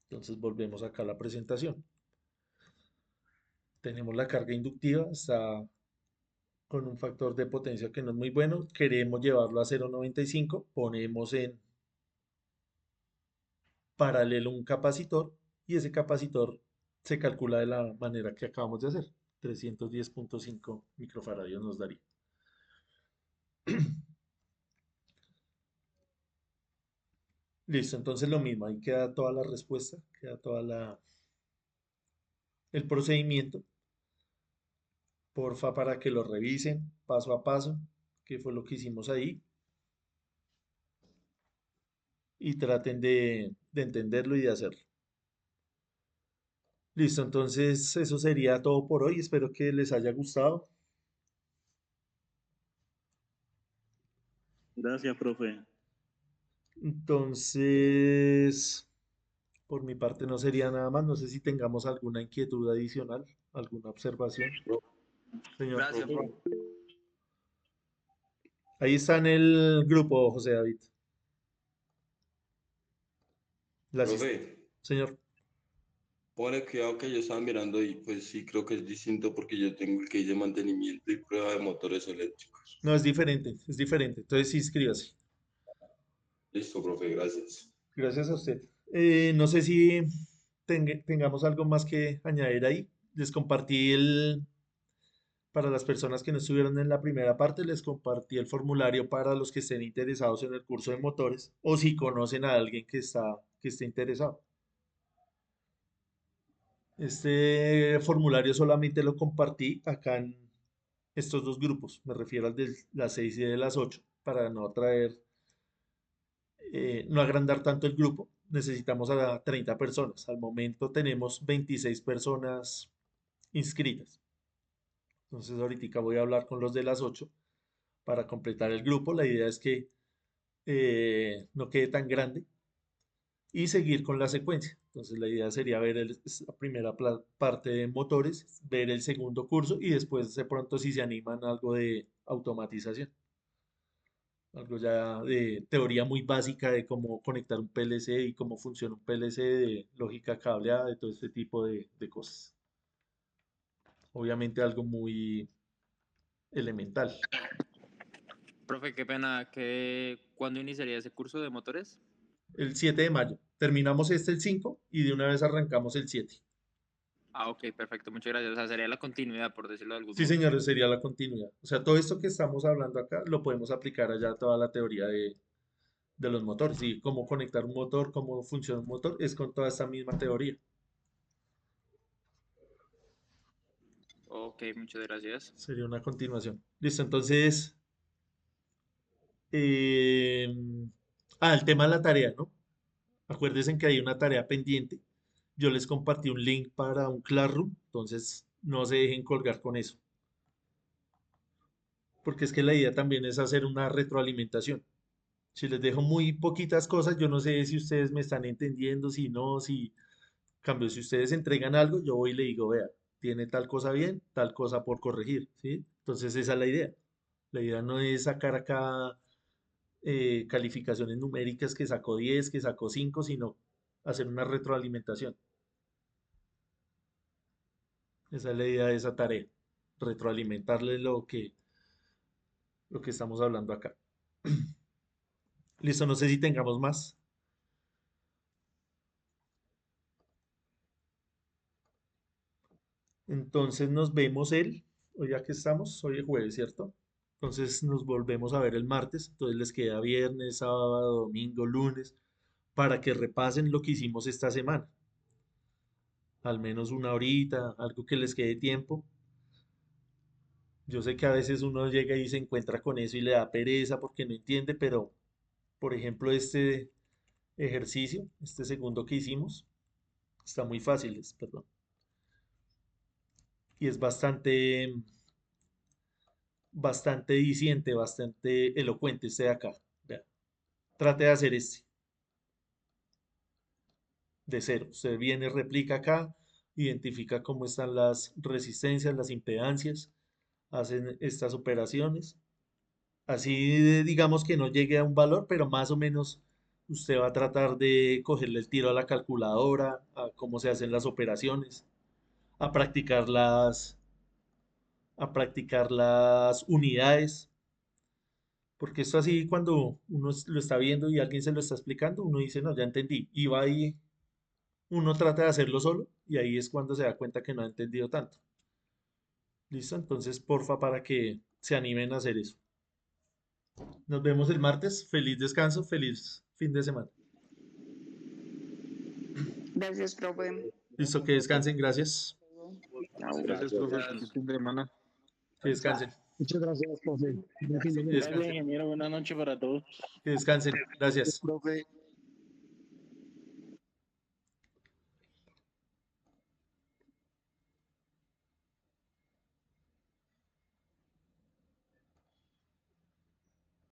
Entonces volvemos acá a la presentación. Tenemos la carga inductiva, está con un factor de potencia que no es muy bueno. Queremos llevarlo a 0.95, ponemos en paralelo un capacitor y ese capacitor se calcula de la manera que acabamos de hacer. 310.5 microfaradios nos daría. Listo, entonces lo mismo, ahí queda toda la respuesta, queda toda el procedimiento. Porfa, para que lo revisen paso a paso, qué fue lo que hicimos ahí. Y traten de entenderlo y de hacerlo. Listo, entonces eso sería todo por hoy. Espero que les haya gustado. Gracias, profe. Entonces, por mi parte no sería nada más. No sé si tengamos alguna inquietud adicional, alguna observación. Señor. Gracias, profe. Ahí está en el grupo, José David. Profe, Señor. pone cuidado que yo estaba mirando y pues sí creo que es distinto porque yo tengo el que dice mantenimiento y prueba de motores eléctricos. No, es diferente, es diferente. Entonces sí, inscríbase. Listo, profe, gracias. Gracias a usted. No sé si tengamos algo más que añadir ahí. Les compartí para las personas que no estuvieron en la primera parte, les compartí el formulario para los que estén interesados en el curso de motores o si conocen a alguien que esté interesado. Este formulario solamente lo compartí acá en estos dos grupos, me refiero al de las 6 y de las 8, para no no agrandar tanto el grupo. Necesitamos a 30 personas. Al momento tenemos 26 personas inscritas. Entonces ahorita voy a hablar con los de las 8 para completar el grupo. La idea es que no quede tan grande y seguir con la secuencia. Entonces la idea sería ver la primera parte de motores, ver el segundo curso y después de pronto si se animan algo de automatización. Algo ya de teoría muy básica de cómo conectar un PLC y cómo funciona un PLC, de lógica cableada, de todo este tipo de cosas. Obviamente algo muy elemental. Profe, qué pena, ¿cuándo iniciaría ese curso de motores? El 7 de mayo. Terminamos el 5 y de una vez arrancamos el 7. Ah, ok, perfecto, muchas gracias. O sea, sería la continuidad, por decirlo de algún Sí, modo. señores, sería la continuidad. O sea, todo esto que estamos hablando acá lo podemos aplicar allá a toda la teoría de los motores. Y cómo conectar un motor, cómo funciona un motor, es con toda esta misma teoría. Ok, muchas gracias. Sería una continuación. Listo, entonces. eh, el tema de la tarea, ¿no? Acuérdense que hay una tarea pendiente. Yo les compartí un link para un Classroom, entonces no se dejen colgar con eso. Porque es que la idea también es hacer una retroalimentación. Si les dejo muy poquitas cosas, yo no sé si ustedes me están entendiendo, si no, si... En cambio, si ustedes entregan algo, yo voy y le digo, vea, tiene tal cosa bien, tal cosa por corregir, ¿sí? Entonces esa es la idea. La idea no es sacar acá calificaciones numéricas que sacó 10, que sacó 5, sino hacer una retroalimentación. Esa es la idea de esa tarea, retroalimentarle lo que estamos hablando acá. Listo, no sé si tengamos más. Entonces nos vemos hoy ya que estamos, hoy es jueves, ¿cierto? Entonces nos volvemos a ver el martes, entonces les queda viernes, sábado, domingo, lunes, para que repasen lo que hicimos esta semana. Al menos una horita, algo que les quede tiempo. Yo sé que a veces uno llega y se encuentra con eso y le da pereza porque no entiende, pero por ejemplo este ejercicio, este segundo que hicimos, está muy fácil, perdón, y es bastante diciente, bastante elocuente este de acá. Vea, trate de hacer este, de cero. Usted viene, replica acá, identifica cómo están las resistencias, las impedancias, hacen estas operaciones. Así digamos que no llegue a un valor, pero más o menos usted va a tratar de cogerle el tiro a la calculadora, a cómo se hacen las operaciones, a practicar las unidades, porque esto así cuando uno lo está viendo y alguien se lo está explicando, uno dice, no, ya entendí, y va ahí, uno trata de hacerlo solo, y ahí es cuando se da cuenta que no ha entendido tanto. ¿Listo? Entonces, porfa, para que se animen a hacer eso. Nos vemos el martes. Feliz descanso, feliz fin de semana. Gracias, profe. Listo, que descansen, gracias. Chao. Gracias, profe. Feliz fin de semana. Que descansen. Muchas gracias, profe. Buen fin de semana. Gracias, ingeniero. Buenas noches para todos. Que descansen. Gracias. Profe.